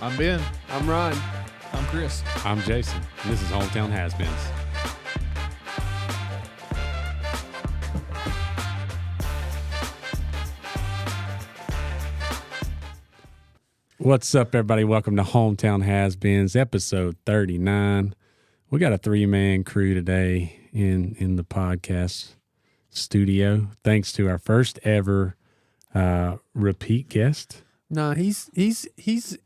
I'm Ben. I'm Ron. I'm Chris. I'm Jason, and this is Hometown Has-Beens. What's up, everybody? Welcome to Hometown Has-Beens, episode 39. We got a three-man crew today in the podcast studio, thanks to our first ever repeat guest. No, he's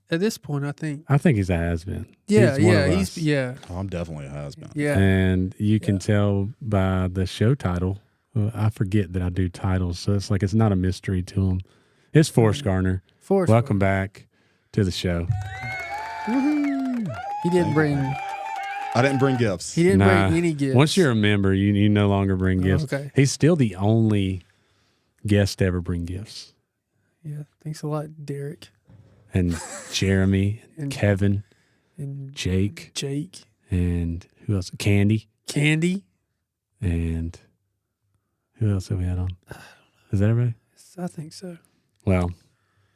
at this point, I think. I think he's a has-been. Yeah, He's one of us. Oh, I'm definitely a has-been. Yeah. And you can tell by the show title. I forget that I do titles, so it's not a mystery to him. It's Forrest Garner. Welcome back to the show. Woohoo! He didn't bring. I didn't bring gifts. He didn't bring any gifts. Once you're a member, you no longer bring gifts. Okay. He's still the only guest to ever bring gifts. Yeah. Thanks a lot, Derek. And Jeremy, And Kevin, and Jake, and who else? Candy. And who else have we had on? Is that everybody? I think so. Well,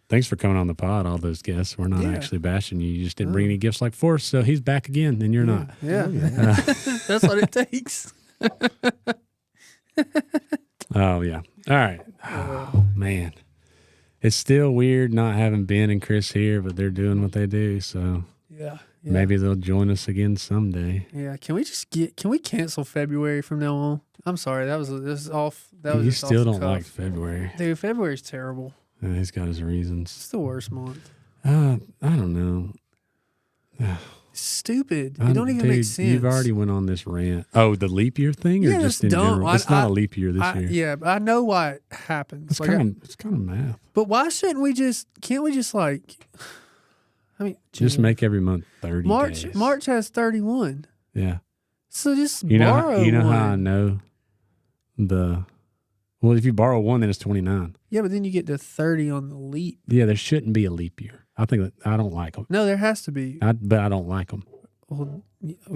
thanks for coming on the pod, all those guests. We're not actually bashing you. You just didn't bring any gifts like Forrest, so he's back again, and you're not. Yeah. That's what it takes. Oh, yeah. All right. Oh, man. It's still weird not having Ben and Chris here, but they're doing what they do, so Yeah. maybe they'll join us again someday. Yeah. Can we cancel February from now on? I'm sorry. This is off. That was You just still off the don't cuff. like February. Dude, February's terrible. He's got his reasons. It's the worst month. I don't know. It's stupid. It don't even make sense. You've already went on this rant. Oh, the leap year thing, or Yeah, just it's in dumb. general? It's not a leap year this year. Yeah, but I know why it happens. It's kind of math. But why shouldn't we can't we just Just make every month 30 days. March has 31. Yeah. So just You know borrow how I one. know well, if you borrow one, then it's 29. Yeah, but then you get to 30 on the leap. Yeah, there shouldn't be a leap year. I think I don't like them. No, there has to be. But I don't like them. Well,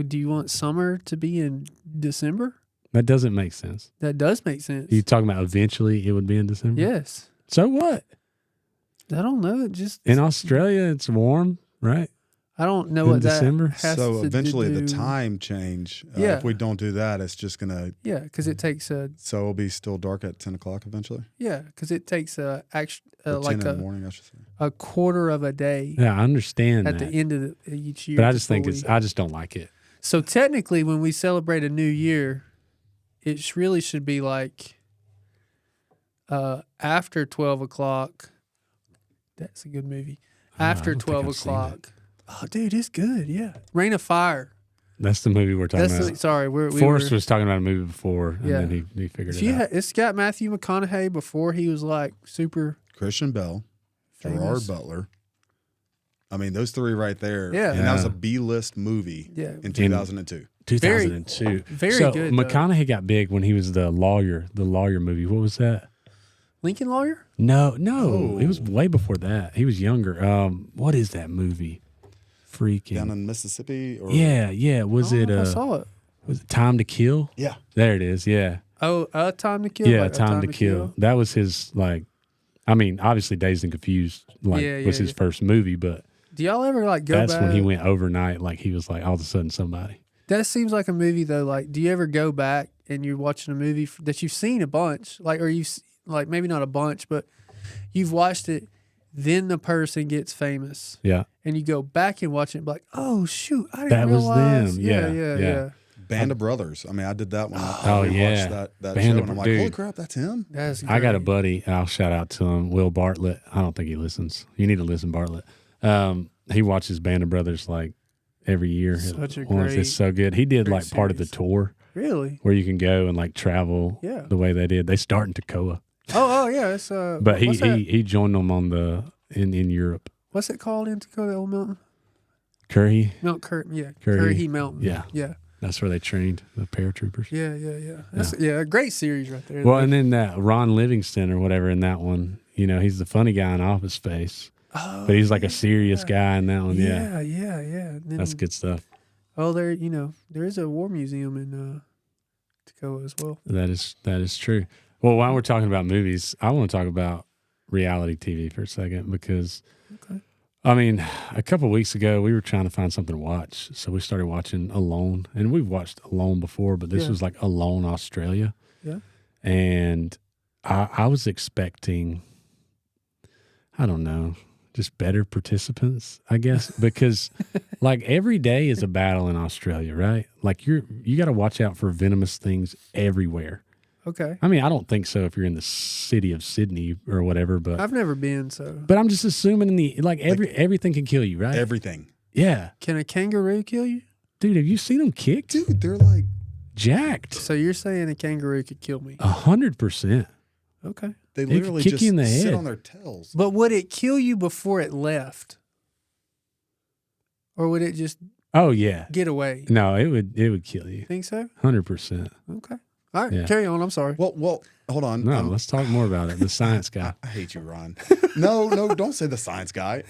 do you want summer to be in December? That doesn't make sense. That does make sense. You talking about eventually it would be in December? Yes. So what? I don't know. It just In Australia, it's warm, right? I don't know in what December? that has So to eventually do. the time change. Yeah. If we don't do that, it's just going to. Yeah, because it takes a. So it'll be still dark at 10 o'clock eventually? Yeah, because it takes Or 10 like in the morning, I should say. a quarter of a day Yeah, I understand at that. the end of each year. But I just before think we- I just don't like it. So technically, when we celebrate a new year, it really should be like after 12 o'clock. That's a good movie. After I don't think 12 I've seen o'clock. Oh, dude, it's good. Yeah. Rain of Fire. That's the movie we're talking about. Sorry. Forrest was talking about a movie before, and Yeah. then he figured it out. It's got Matthew McConaughey before he was like super Christian Bell, famous. Gerard Butler. I mean, those three right there. Yeah. And that was Yeah. a B-list movie Yeah. in 2002. 2002. Very so good, though. McConaughey got big when he was the lawyer movie. What was that? Lincoln Lawyer? No, Oh. it was way before that. He was younger. What is that movie? Freaking. Down in Mississippi? Or Yeah. Was it I saw it. was it Time to Kill? Yeah. There it is. Yeah. Oh, A Time to Kill? Yeah, Like A Time to Kill. That was his obviously Dazed and Confused was his first movie, but Do y'all ever like go that's back? when he went overnight. Like he was like all of a sudden somebody. That seems like a movie though. Like, do you ever go back and you're watching a movie that you've seen a bunch, like, or maybe not a bunch, but you've watched it, then the person gets famous, Yeah. and you go back and watch it, and be like, oh shoot, I didn't That was realize. them. Yeah. Yeah. Band of Brothers. I mean, I did that when I Oh, watched yeah. that Band show, of and I'm like, dude. holy crap, that's him? That's I got a great. buddy. I'll shout out to him, Will Bartlett. I don't think he listens. You need to listen, Bartlett. He watches Band of Brothers like every year. Such a Once. great- It's so good. He did great like part of the series. tour Really? where you can go and like travel Yeah. the way they did. They start in Toccoa, Oh yeah. It's but what's that? he joined them on in Europe. What's it called in Dakota? Old Mountain? Curry. Mount Cur. Yeah. Curry. Curry Mountain. Yeah. Yeah. That's where they trained the paratroopers. Yeah. That's a great series right there. Well, and then that Ron Livingston or whatever in that one, he's the funny guy in Office Space, but he's like a serious guy in that one. Yeah. Yeah. And then- That's good stuff. Oh, there is a war museum in Toccoa as well. That is true. Well, while we're talking about movies, I want to talk about reality TV for a second because I mean, a couple of weeks ago, we were trying to find something to watch. So we started watching Alone. And we've watched Alone before, but this was like Alone Australia. Yeah. And I was expecting, I don't know, just better participants, I guess, because like every day is a battle in Australia, right? Like you got to watch out for venomous things everywhere. Okay. I mean, I don't think so if you're in the city of Sydney or whatever, but I've never been, so. but I'm just assuming everything can kill you, right? Everything. Yeah. Can a kangaroo kill you? Dude, have you seen them kicked? Dude, they're like Jacked. So you're saying a kangaroo could kill me? 100%. Okay. they could literally kick just you in the sit head. on their tails. But would it kill you before it left? Or would it just Oh yeah. get away? No, it would kill you. Think so? 100%. Okay. All right. Yeah. Carry on. I'm sorry. Well, hold on. No, let's talk more about it. The science guy. I hate you, Ron. No, don't say the science guy.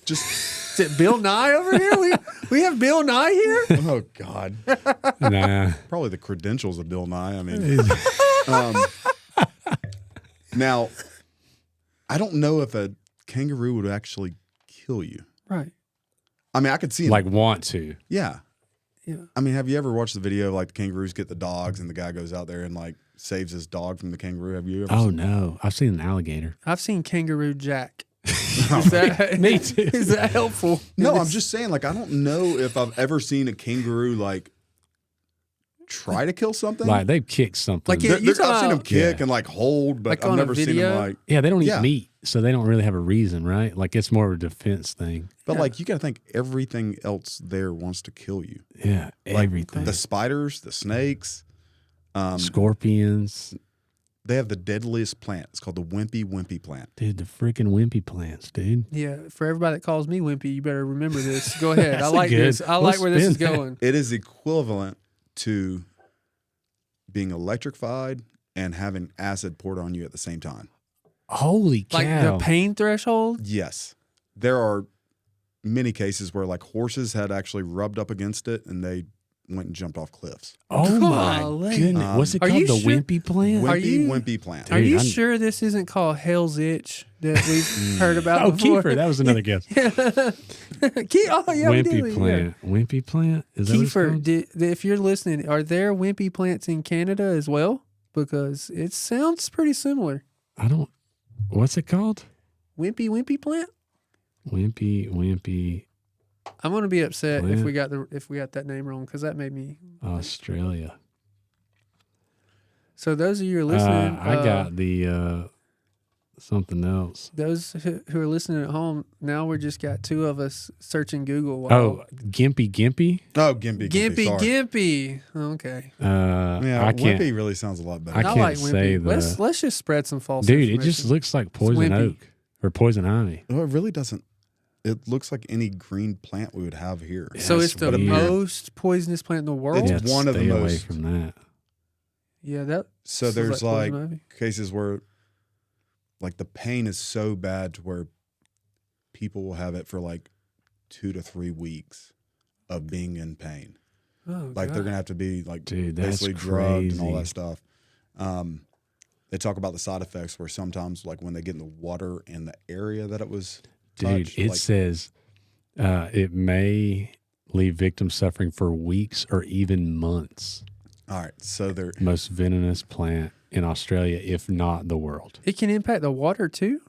Just Is it Bill Nye over here? We have Bill Nye here? oh God. Nah. Probably the credentials of Bill Nye. I mean, now I don't know if a kangaroo would actually kill you. Right. I mean, I could see him. Like want to. Yeah. Yeah. I mean, have you ever watched the video of like the kangaroos get the dogs and the guy goes out there and like saves his dog from the kangaroo? Have you ever Oh seen no. I've seen an alligator. I've seen Kangaroo Jack. Is that, Me too. Is that helpful? No, I'm just saying, like, I don't know if I've ever seen a kangaroo like try to kill something. Like they've kicked something. Like, you I've seen them kick Yeah. and like hold, but Like I've on a never seen them video? like. yeah, they don't eat Yeah. meat, so they don't really have a reason, right? Like it's more of a defense thing. But Yeah. like, you got to think everything else there wants to kill you. Yeah, Like, everything. The spiders, the snakes. Scorpions. They have the deadliest plant. It's called the wimpy plant. Dude, the freaking wimpy plants, dude. Yeah. For everybody that calls me Wimpy, you better remember this. Go ahead. I That's like good. this. I We'll like where this is spin that. going. It is equivalent to being electrified and having acid poured on you at the same time. Holy cow. Like the pain threshold? Yes. There are many cases where like horses had actually rubbed up against it and they went and jumped off cliffs. Oh my Golly. goodness. What's it Are called? you The sure- wimpy plant? Are you- Wimpy plant. Are you I'm- sure this isn't called Hell's Itch that we've heard about Oh, before? Kiefer. That was another guess. Oh, yeah, we did. Wimpy plant. Wimpy plant? Is that what it's Kiefer, called? if you're listening, are there wimpy plants in Canada as well? Because it sounds pretty similar. I don't. What's it called? Wimpy plant? Wimpy I'm gonna be upset Plant. if we got that name wrong because that made me. Australia. So those of you who are listening, I got the something else. those who are listening at home. Now we're just got two of us searching Google. Oh, Gimpy. Oh, Gimpy. Sorry. Gimpy. Okay. Yeah, I can't. Wimpy really sounds a lot better. I I can't like say Wimpy. Let's just spread some false. Dude, it information. just looks like poison wimpy. oak or poison ivy. No, it really doesn't. It looks like any green plant we would have here. Yeah, So that's it's the weird. most poisonous plant in the world. It's Yeah, one of the stay away most. from that. Yeah, that. So sounds there's like poison ivy. cases where like the pain is so bad to where people will have it for like 2 to 3 weeks of being in pain. Oh, Like God. they're gonna have to be like Dude, that's basically drugged and all crazy. that stuff. They talk about the side effects where sometimes like when they get in the water in the area that it was Dude, touched, it like, says it may leave victims suffering for weeks or even months. all right, so they're Most venomous plant in Australia, if not the world. It can impact the water too.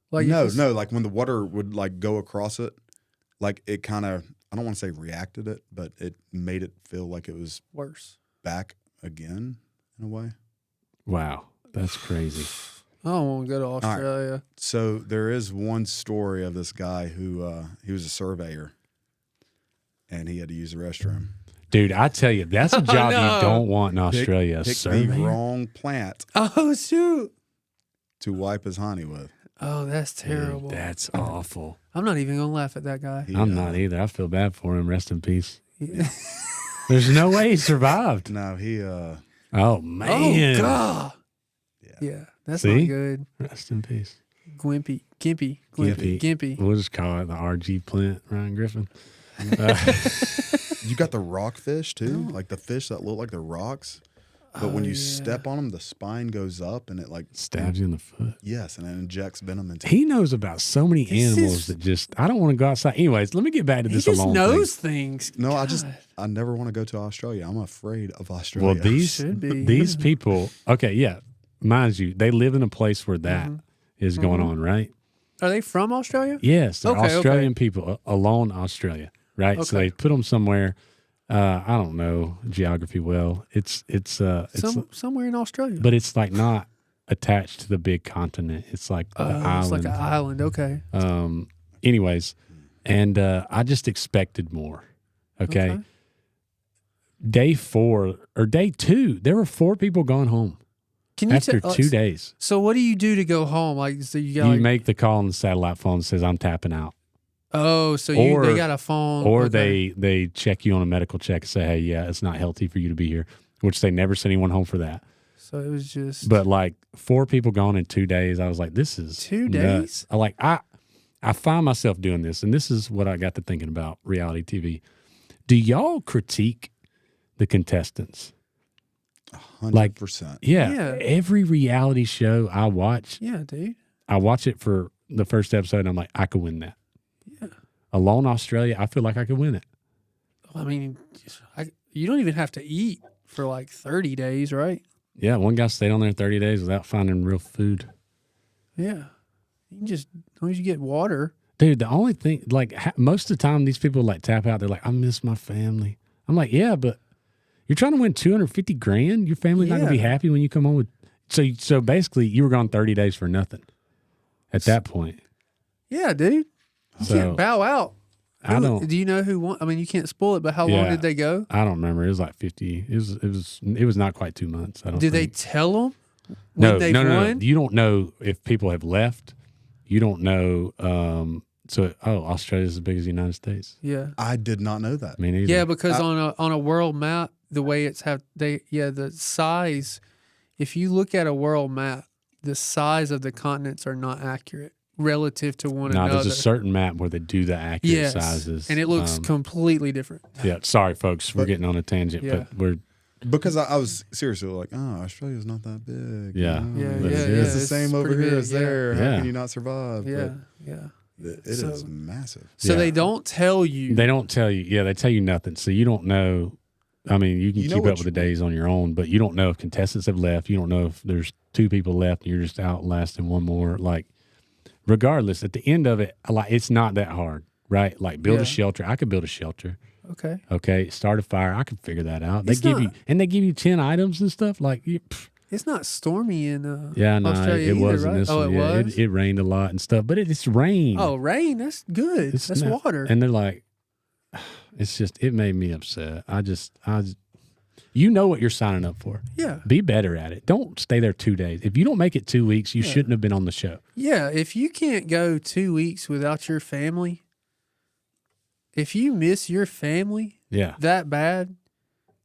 Like if no, it's like when the water would like go across it, like it kind of, I don't want to say reacted it, but it made it feel like it was worse. back again in a way. Wow, that's crazy. I don't want to go to Australia. So there is one story of this guy who he was a surveyor and he had to use the restroom. Dude, I tell you, that's a job no. you don't want in Australia. Pick the Surveyor? wrong plant Oh shoot! to wipe his honey with. Oh, that's Dude, terrible. that's awful. I'm not even gonna laugh at that guy. He, I'm not either. I feel bad for him. Rest in peace. Yeah. There's no way he survived. No, he Oh, man. Oh God. Yeah. Yeah, that's See? not good. Rest in peace. Gimpy. We'll just call it the RG plant, Ryan Griffin. you got the rockfish too, like the fish that look like the rocks. But when you yeah. step on them, the spine goes up and it like Stabs you in the foot. yes, and it injects venom into. He knows about so many animals that just I don't want to go outside. Anyways, let me get back to He this just alone knows thing. things. No, God. I never want to go to Australia. I'm afraid of Australia. Well, these Should be. people, okay, yeah, mind you, they live in a place where that is going on, right? Are they from Australia? Yes, they're Okay, Australian okay. people, alone Australia, right? So Okay. they put them somewhere. I don't know geography well. It's Somewhere in Australia. but it's like not attached to the big continent. It's like the island. It's like an island. Okay. Anyways, and I just expected more. Okay. Day 4 or day 2, there were 4 people gone home Can you after tell 2 days. So what do you do to go home? Like, so you got You like, make the call on the satellite phone that says I'm tapping out. so or- they got a phone, Or okay. they check you on a medical check and say, hey, yeah, it's not healthy for you to be here, which they never sent anyone home for that. So it was just. But like 4 people gone in 2 days, I was like, this is 2 nuts. days? I find myself doing this, and this is what I got to thinking about reality TV. Do y'all critique the contestants? 100%. Yeah, every reality show I watch, Yeah, dude. I watch it for the first episode, and I'm like, I could win that. Yeah. Alone Australia, I feel like I could win it. I mean, you don't even have to eat for like 30 days, right? Yeah, one guy stayed on there 30 days without finding real food. Yeah. You can just, as long as you get water. Dude, the only thing, like, most of the time these people like tap out, they're like, I miss my family. I'm like, yeah, but you're trying to win 250 grand. Your family's not gonna be happy when you come home with. So basically, you were gone 30 days for nothing. At that point, Yeah, dude. You So, can't bow out. I don't. Do you know who won? I mean, you can't spoil it, but how long Yeah. did they go? I don't remember. It was like 50. It was not quite 2 months. I don't. Did they think. tell them No, when they no. won? You don't know if people have left. You don't know. Australia's as big as the United States. Yeah. I did not know that. I mean, either. Yeah, because on a world map, the way it's the size. If you look at a world map, the size of the continents are not accurate relative to one another. there's a certain map where they do the accurate sizes, and it looks completely different. Yeah, sorry, folks, we're getting on a tangent, but we're Because I was seriously like, oh, Australia's not that big. Yeah. Yeah, But yeah, it yeah. It's the same over pretty here big, as there. How Yeah. can you not survive? Yeah, But yeah. it is massive. So Yeah. they don't tell you. they don't tell you. Yeah, they tell you nothing, so you don't know. I mean, you can You know keep what up with the days on your own, but you don't know if contestants have left. You don't know if there's 2 people left and you're just outlasting one more. Like, regardless, at the end of it, like, it's not that hard, right? Like, build Yeah. a shelter. I could build a shelter. Okay. Okay, start a fire. I can figure that out. They It's give not- you 10 items and stuff. Like, It's not stormy in it Australia either, wasn't right? this Oh, one. it Yeah, was? it rained a lot and stuff, but it's rain. Oh, rain. That's good. It's That's not- water. And they're like, it's just, it made me upset. You know what you're signing up for. Yeah. Be better at it. Don't stay there 2 days. If you don't make it 2 weeks, you shouldn't have been on the show. Yeah. If you can't go 2 weeks without your family, if you miss your family Yeah. that bad,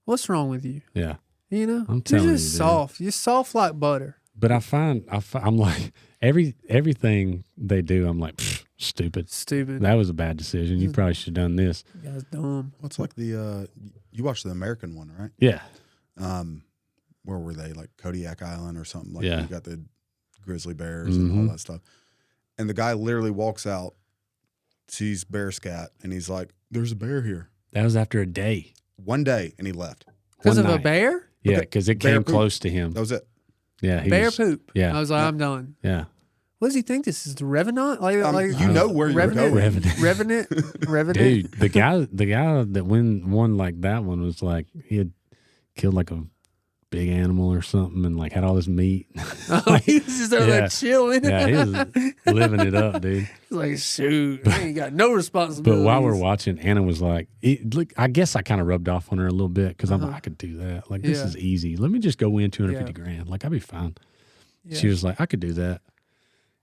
what's wrong with you? Yeah. You know? I'm telling You're you, just dude. soft. You're soft like butter. But I'm like, everything they do, I'm like, stupid. Stupid. That was a bad decision. You probably should have done this. You guys dumb. What's like the you watched the American one, right? Yeah. Where were they? Like Kodiak Island or something. Like Yeah. you got the grizzly bears and all that stuff. And the guy literally walks out, sees bear scat, and he's like, "There's a bear here." That was after a day. One day, and he left. Because One of a night. bear? Yeah, Okay. because it Bear came poop. close to him. That was it. Yeah. Bear poop. Yeah. I was like, I'm done. Yeah. What does he think this is? The Revenant? You know where you're Revenant? going. Revenant? Dude, the guy that won like that one was like, he had killed like a big animal or something and like had all this meat. Oh, he was just over Yeah. there chilling. Yeah, he was living it up, dude. He's like, shoot, I ain't got no But responsibility. while we're watching, Anna was like, look, I guess I kind of rubbed off on her a little bit because I'm like, I could do that. Like, this Yeah. is easy. Let me just go win 250 Yeah. grand. Like, I'd be fine. Yeah. She was like, I could do that.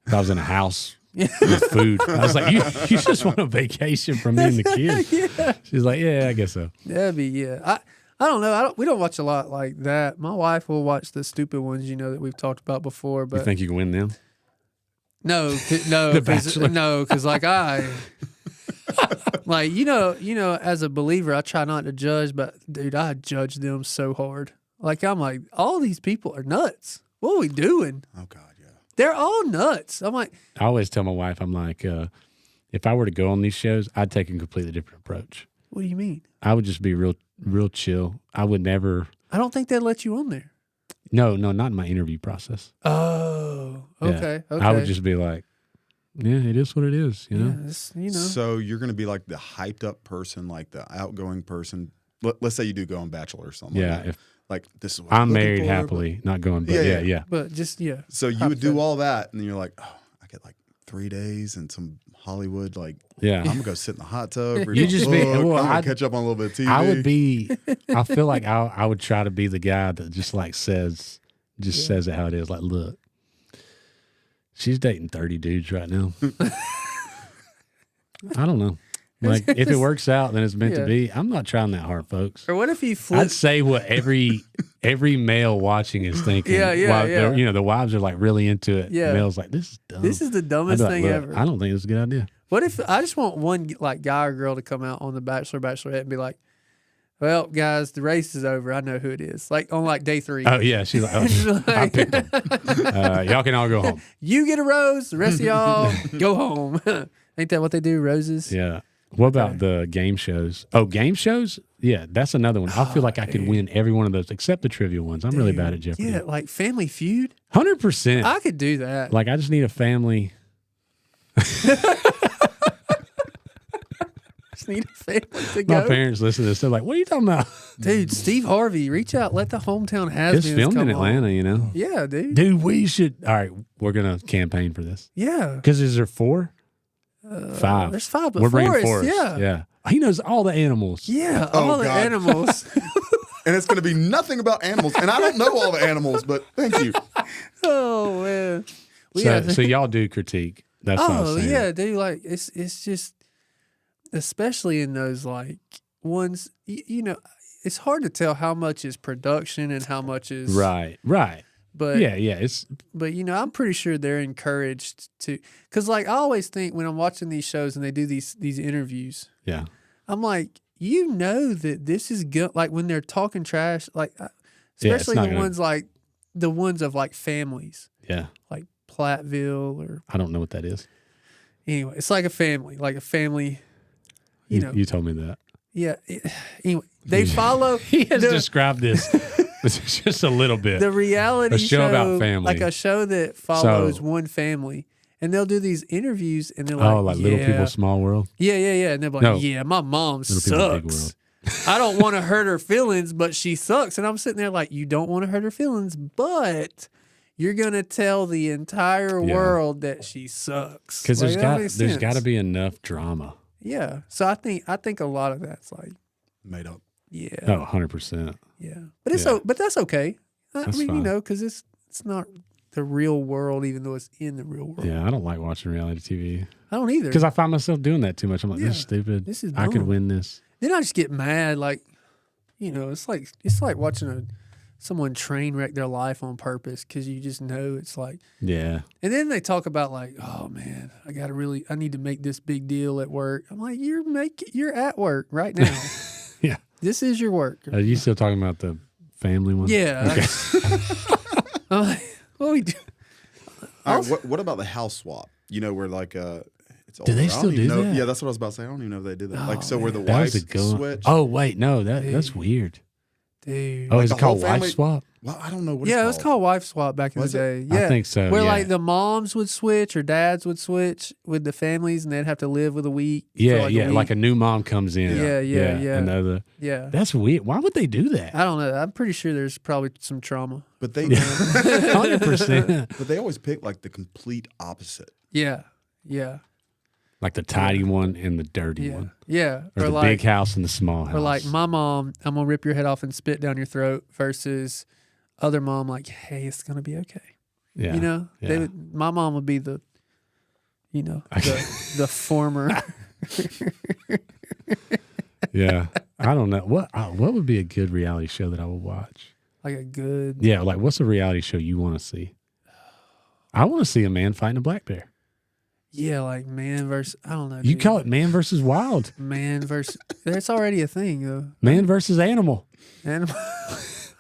If I was in a house with food. I was like, you just want a vacation from me and the kids. Yeah. She's like, yeah, I guess so. That'd be, yeah. I don't know. We don't watch a lot like that. My wife will watch the stupid ones, that we've talked about before. But You think you can win them? no, The Bachelor. because like like as a believer, I try not to judge, but dude, I judge them so hard. Like I'm like, all these people are nuts. What are we doing? Oh God, yeah. They're all nuts. I'm like, I always tell my wife, I'm like, if I were to go on these shows, I'd take a completely different approach. what do you mean? I would just be real chill. I would never. I don't think they'd let you on there. No, not in my interview process. Oh, okay, Yeah. okay. I would just be like, yeah, it is what it is, you know? Yeah, it's, you know. So you're going to be like the hyped up person, like the outgoing person. Let's say you do go on Bachelor or something. Yeah. Like, that. If Like this is what I'm looking married for, happily, not going, but Yeah, yeah. But just So you would do all that, and then you're like, oh, I get like 3 days and some Hollywood. Like, Yeah. I'm gonna go sit in the hot tub. Read You a just be- book, well, I'm gonna I'd- catch up on a little bit of TV. I would be, I feel like I would try to be the guy that just like says it how it is. Like, look, she's dating 30 dudes right now. I don't know. Like, if it works out, then it's meant to be. I'm not trying that hard, folks. Or what if he flipped? I'd say what every male watching is thinking. Yeah. While the wives are like really into it. Yeah. The male's like, this is dumb. This is the I'd be dumbest like, thing "Look, ever. I don't think it's a good idea. What if I just want one like guy or girl to come out on the Bachelor, Bachelorette and be like, "Well, guys, the race is over. I know who it is." Like on like day 3. Oh yeah, she's like, oh, I picked them. Y'all can all go home. You get a rose. The rest of y'all go home. Ain't that what they do? Roses. Yeah. What about the game shows? Oh, game shows? Yeah, that's another one. I feel like I could win every one of those except the trivia ones. I'm really bad at Jeopardy. Yeah, like Family Feud. 100%. I could do that. Like I just need a family. Just need a family to My go. parents listen to this. They're like, "What are you talking about?" Dude, Steve Harvey, reach out. Let the hometown has It's filmed in Atlanta, you know. Yeah, dude. Dude, we should. All right, we're gonna campaign for this. Yeah. Because is there 4? 5. There's 5, but We're bringing Forrest, Forrest. yeah. He knows all the animals. Yeah, Oh, all the God. animals. and it's gonna be nothing about animals. And I don't know all the animals, but thank you. Oh man. Well, So y'all do critique. That's what I was oh saying. yeah, dude. Like it's just, especially in those like ones. You know, it's hard to tell how much is production and how much is Right. But Yeah. It's But you know, I'm pretty sure they're encouraged to, because like I always think when I'm watching these shows and they do these interviews, yeah. I'm like, you know that this is good. Like when they're talking trash, like Yeah, it's especially not the gonna- ones like the ones of like families, Yeah. like Platteville or I don't know what that is. anyway, it's like a family. You know, You told me that. yeah. Anyway, they follow. He has the- described this just a little bit. the reality A show about family. like a show that follows So- one family, and they'll do these interviews, and they're like, Oh, like Little People, Small World. yeah, and they're like, No. yeah, my mom Little People, Big sucks. World. I don't want to hurt her feelings, but she sucks, and I'm sitting there like, you don't want to hurt her feelings, but you're gonna tell the entire Yeah. world that she sucks Because Like, that makes there's sense. got to be enough drama. Yeah, so I think a lot of that's like, Made up. yeah, Oh, 100%. yeah, but it's Yeah. but that's okay. I That's mean, you fine. know, because it's not the real world, even though it's in the real world. Yeah, I don't like watching reality TV I don't either. because I find myself doing that too much. I'm like, this is Yeah. stupid. This is I could dumb. win this. Then I just get mad, like, you know, it's like watching someone train wreck their life on purpose because you just know it's like. Yeah. And then they talk about like, oh man, I need to make this big deal at work. I'm like, you're at work right now. Yeah. This is your work. Are you still talking about the family one? Yeah. Okay. I'm like, what we do? All right, what about the house swap? You know, where like it's Do they older. I still don't even do know. that? Yeah, that's what I was about to say. I don't even know if they did that. Oh, Like, so where the That was wives a good one. switch. Oh, wait. No, that's Dude. weird. Dude. Oh, Like is the it called whole wife family- swap? Well, I don't know what Yeah, it it's was called wife swap back in Was the it? day. Yeah. I think so. Where yeah. like the moms would switch or dads would switch with the families and they'd have to live with a week. for, Yeah, like, yeah. week. Like a new mom comes in. Yeah. Another. Yeah. That's weird. Why would they do that? I don't know. I'm pretty sure there's probably some trauma. But they 100%. but they always pick like the complete opposite. Yeah. Yeah. Like the tidy one and the dirty Yeah. one. Yeah. Or the like, big house and the small house. or like my mom, I'm going to rip your head off and spit down your throat versus other mom, like, hey, it's going to be okay. yeah. You know, yeah. my mom would be the, you know, the former. Yeah. I don't know. What would be a good reality show that I would watch? Like a good. Yeah, like what's a reality show you want to see? I want to see a man fighting a black bear. Yeah, like man versus, I don't know. You dude. call it man versus wild. Man versus, that's already a thing, though. Man versus animal. Animal.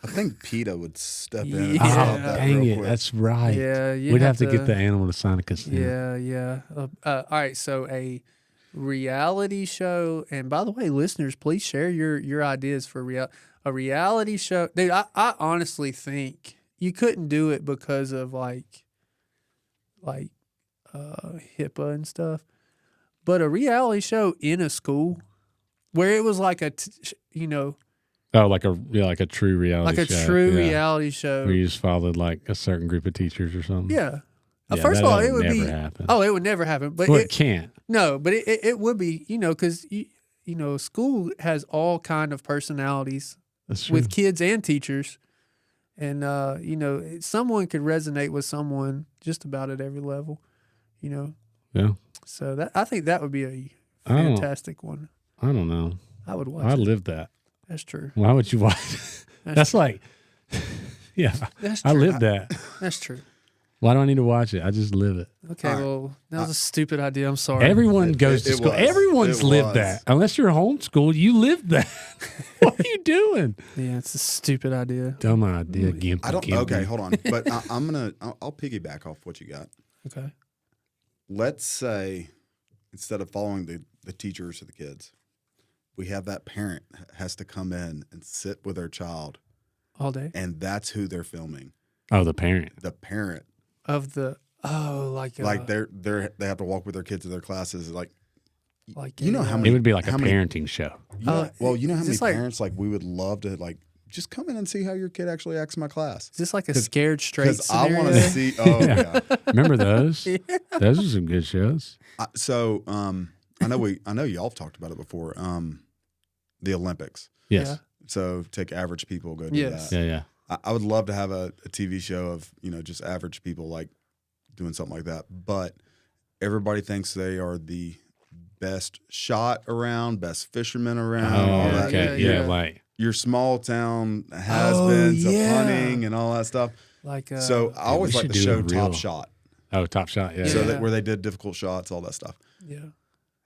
I think PETA would step in and Yeah. stop Oh, that dang real it. quick. That's right. Yeah, you We'd have to get the animal to sign a consent. Yeah. All right, so a reality show, and by the way, listeners, please share your ideas for a reality show. Dude, I honestly think you couldn't do it because of like HIPAA and stuff, but a reality show in a school where it was like Oh, like a true reality like a show. true Yeah. reality show. Where you just followed like a certain group of teachers or something. Yeah. Yeah, First of all, it would never be happen. Oh, it would never happen. But Well, it can't. no, but it would be, because school has all kind of personalities That's true. with kids and teachers, and someone could resonate with someone just about at every level, Yeah. So I think that would be a I don't- fantastic one. I don't know. I would watch. I it. lived that. That's true. Why would you watch? That's true. like, yeah. That's I true. lived that. That's true. Why do I need to watch it? I just live it. Okay, All right. well, that was a stupid idea. I'm sorry. Everyone goes to it school. was. Everyone's It lived was. that. Unless you're homeschooled, you lived that. What are you doing? Yeah, it's a stupid idea. Dumb idea, Gimpy. I don't. Gimpy. Okay, hold on. But I'll piggyback off what you got. Okay. Let's say instead of following the teachers or the kids, we have that parent has to come in and sit with their child, All day and that's who they're filming. Oh, the parent. The parent, of the like they have to walk with their kids to their classes. Like you know how It many would be like a how many- parenting show. well, you know how is many this like- parents like we would love to like just come in and see how your kid actually acts in my class. Is this like a scared straight Because I scenario? want to see. Oh yeah. Remember those? Those are some good shows. So I know y'all have talked about it before. The Olympics. Yes. Yeah. So take average people, go do Yes. that. Yeah. I would love to have a TV show of just average people like doing something like that. But everybody thinks they are the best shot around, best fisherman around. all Oh, that. okay. yeah. Yeah, like Your small town has-beens of yeah. hunting and all that stuff. Like So I always we like should the do show a Top real- Shot. Top Shot. Yeah. So Yeah. that where they did difficult shots, all that stuff. yeah.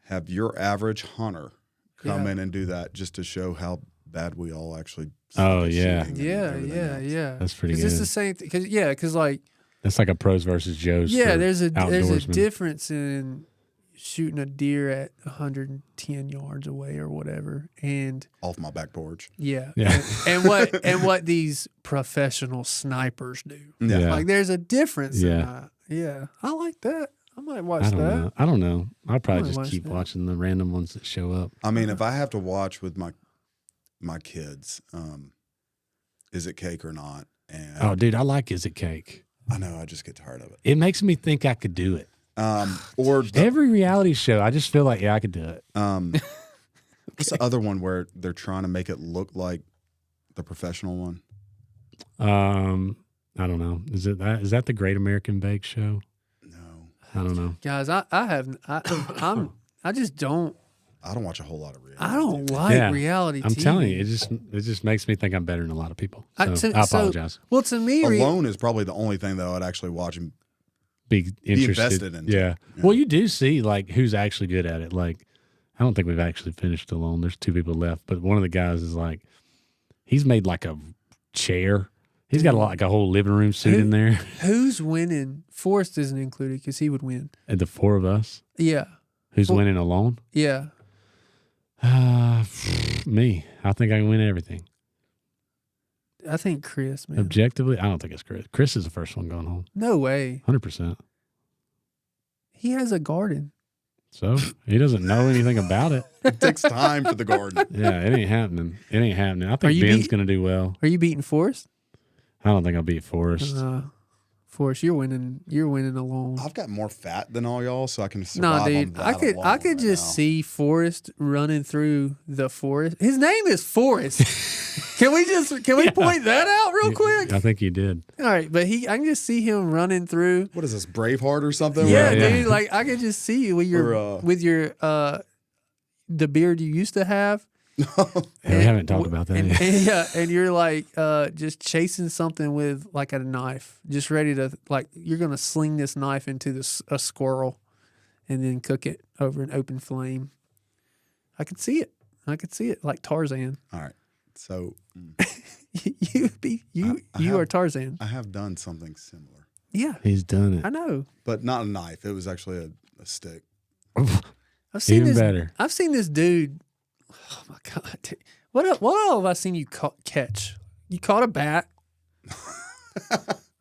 Have your average hunter come Yeah. in and do that just to show how bad we all actually. Oh, suck at yeah. shooting and Yeah, everything yeah, else. yeah. That's pretty Because it's good. the same thing. Because like That's like a pros versus Joes. yeah, for there's a outdoorsmen. difference in shooting a deer at 110 yards away or whatever, and Off my back porch. Yeah. and what these professional snipers do. Yeah. Like there's a difference. Yeah. In that. Yeah, I like that. I might watch I don't that. know. I don't know. I'll probably might just watch keep that. watching the random ones that show up. I mean, if I have to watch with my kids, is it cake or not? And Oh, dude, I like Is It Cake? I know I just get tired of it. It makes me think I could do it. Or the, Every reality show, I just feel like, yeah, I could do it. what's the other one where they're trying to make it look like the professional one? I don't know. Is that the Great American Bake Show? No, I don't know. Guys, I just don't. I don't watch a whole lot of reality. I don't TV. like Yeah. reality I'm TV. telling you, it just makes me think I'm better than a lot of people. So So- I apologize. Well, to me, Alone is probably the only thing that I'd actually watch and Be interested. invested in. Yeah. Well, you do see like who's actually good at it. Like, I don't think we've actually finished Alone. There's 2 people left, but one of the guys is like, he's made like a chair. He's got like a whole living room suite in there. who's winning? Forrest isn't included because he would win. And the 4 of us. Yeah, Who's Well- winning Alone? yeah. Me. I think I can win everything. I think Chris, man. Objectively, I don't think it's Chris. Chris is the first one going home. No way. 100%. He has a garden. So he doesn't know anything about it. It takes time for the garden. Yeah, it ain't happening. It ain't happening. I Are think you Ben's beat- going to do well. Are you beating Forrest? I don't think I'll beat Forrest. Forrest, you're winning. You're winning alone. I've got more fat than all y'all, so I can survive Nah, dude. on I that could alone just right now. see Forrest running through the forest. His name is Forrest. Can we point that out real quick? I think you did. All right, but I can just see him running through. What is this, Braveheart or something? Yeah, yeah. dude. Like I could just see you with your the beard you used to have. Yeah, we haven't talked about that yet. And you're like just chasing something with like a knife, just ready to like you're gonna sling this knife into a squirrel, and then cook it over an open flame. I could see it. I could see it like Tarzan. All right. So You are Tarzan. I have done something similar, Yeah, He's done it. I know. but not a knife. It was actually a stick. I've seen Even this. better. I've seen this dude. Oh my god! Dude. What all have I seen you catch? You caught a bat,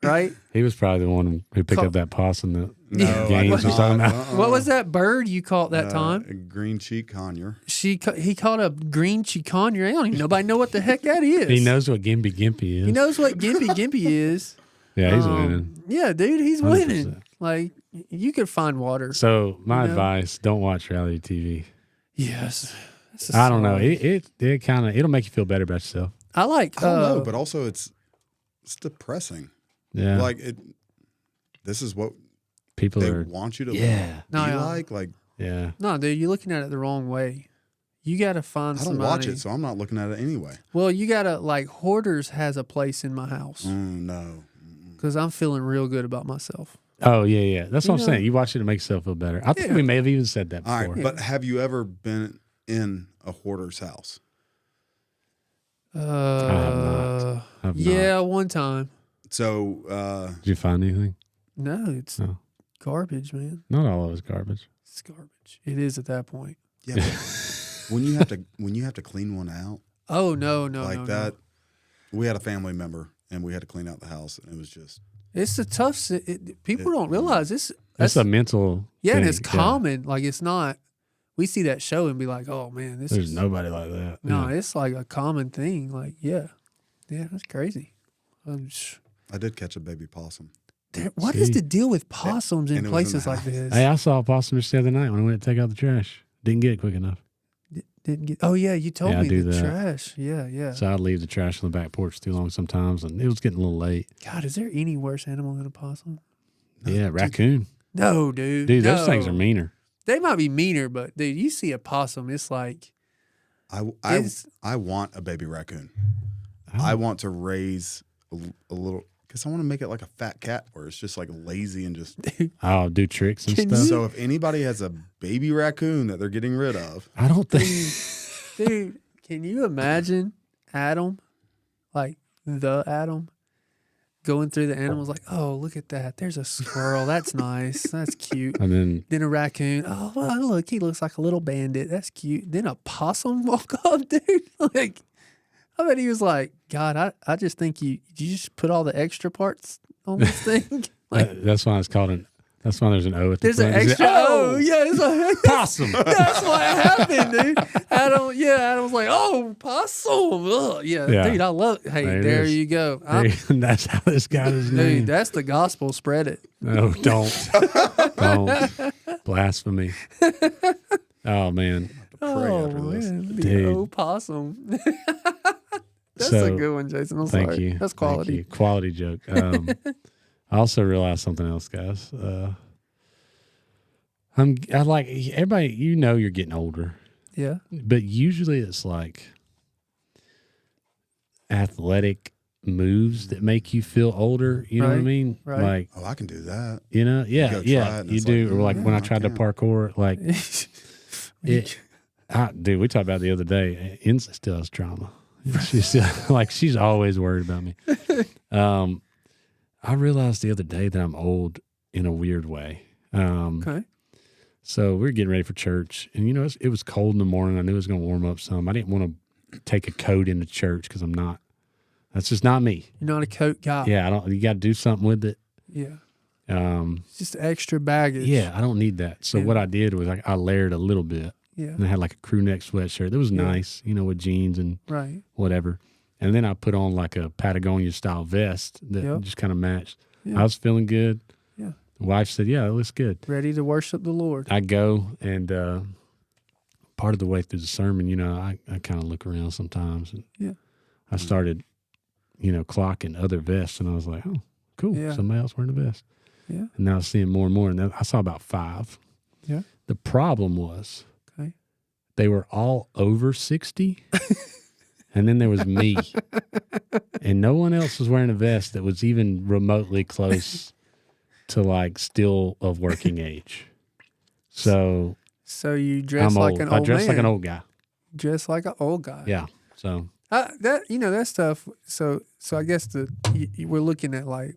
right? He was probably the one who picked up that possum that Yeah. games you're talking about. What was that bird you caught that time? A green cheek conure. He caught a green chiconia. I don't even nobody know what the heck that is. He knows what Gimpy Gimpy is. He knows what gimpy is. Yeah, he's winning. Yeah, dude, he's 100%. winning. Like you could find water. So my You know? advice: don't watch reality TV. Yes. I don't know. It kind of it'll make you feel better about yourself. I like. I don't know, but also it's depressing. Yeah, Like it. This is what people they are. want you to Yeah, No, be yeah. like. yeah. no, dude, you're looking at it the wrong way. You got to find I don't somebody. watch it, so I'm not looking at it anyway. Well, you got to like Hoarders has a place in my house No. because I'm feeling real good about myself. Oh yeah. That's what I'm know? saying. You watch it to make yourself feel better. I think Yeah. we may have even said that All before. right, but have you ever been in a hoarder's house? I've Yeah, one time. So Did you find anything? No, it's No. garbage, man. Not all of it's garbage. It's garbage. It is at that point. yeah, but when you have to clean one out Oh no, like no, that, no. we had a family member and we had to clean out the house, and it was just It's a tough. People don't realize this. That's a mental. Yeah, and thing. it's common. Like it's not. We see that show and be like, "Oh man, this There's is nobody like that. no." Yeah. It's like a common thing. Like yeah, that's crazy. I did catch a baby possum. What is See? the deal with possums in and it was in places the like house. this? Hey, I saw a possum just the other night when I went to take out the trash. Didn't get it quick enough. Didn't get. Oh yeah, you told Yeah, I me do the that. trash. Yeah. So I'd leave the trash on the back porch too long sometimes, and it was getting a little late. God, is there any worse animal than a possum? Yeah, raccoon. No, dude. Dude, those no. things are meaner. They might be meaner, but dude, you see a possum, it's like I want a baby raccoon. I want to raise a little because I want to make it like a fat cat where it's just like lazy and just. I'll do tricks and Can stuff. you- So if anybody has a baby raccoon that they're getting rid of, I don't think. dude, can you imagine Adam, like the Adam, going through the animals like, oh, look at that. There's a squirrel. That's nice. That's cute. And then Then a raccoon. Oh, well, look, he looks like a little bandit. That's cute. Then a possum walk up, dude. Like, I bet he was like, God, I just think you just put all the extra parts on this thing. Like, that's why it's called an. That's why there's an O at the there's an front. extra. Oh, yeah. It's like, possum. that's what happened, dude. Adam was like, oh, possum. Ugh. Yeah, Yeah. dude, I love it. Hey, There it there is. you go. That's how this got his Dude, name. that's the gospel. Spread it. No, don't. Blasphemy. Oh man. pray Oh, after this. man. The Dude. old possum. That's So, a good one, Jason. I'm Thank sorry. you. That's Thank quality. you. Quality joke. I also realized something else, guys. I like everybody. You know, you're getting older, Yeah. but usually it's like athletic moves that make you feel older. You know what I Right, mean? right. Like, Oh, I can do that. you know, go yeah, try yeah, it and you it's do. like, Or like when I I tried to can't. parkour, like dude, we talked about it the other day. Inslee still has trauma. She's still like she's always worried about me. I realized the other day that I'm old in a weird way. Okay. So we were getting ready for church, and you know it was cold in the morning. I knew it was going to warm up some. I didn't want to take a coat into church because I'm not. That's just not me. You're not a coat guy. Yeah, I don't. You got to do something with it. Yeah. Um, It's just extra baggage. yeah, I don't need that. So Yeah. what I did was I layered a little bit, Yeah. and I had like a crew neck sweatshirt. That was Yeah. nice, you know, with jeans and Right. whatever. And then I put on like a Patagonia style vest that Yep. just kind of matched. Yeah. I was feeling good. Yeah. The wife said, "Yeah, it looks good." Ready to worship the Lord. I go, and part of the way through the sermon, you know, I kind of look around sometimes, and Yeah. I started, you know, clocking other vests, and I was like, "Oh, cool, Yeah. somebody else wearing a vest." Yeah. And now I was seeing more and more, and then I saw about 5. Yeah. The problem was Okay. they were all over 60, and then there was me, and no one else was wearing a vest that was even remotely close to like still of working age. So So you dress I'm like old. an I old dress man. like an old guy. Dress like an old guy. Yeah. So That stuff. So I guess we're looking at like,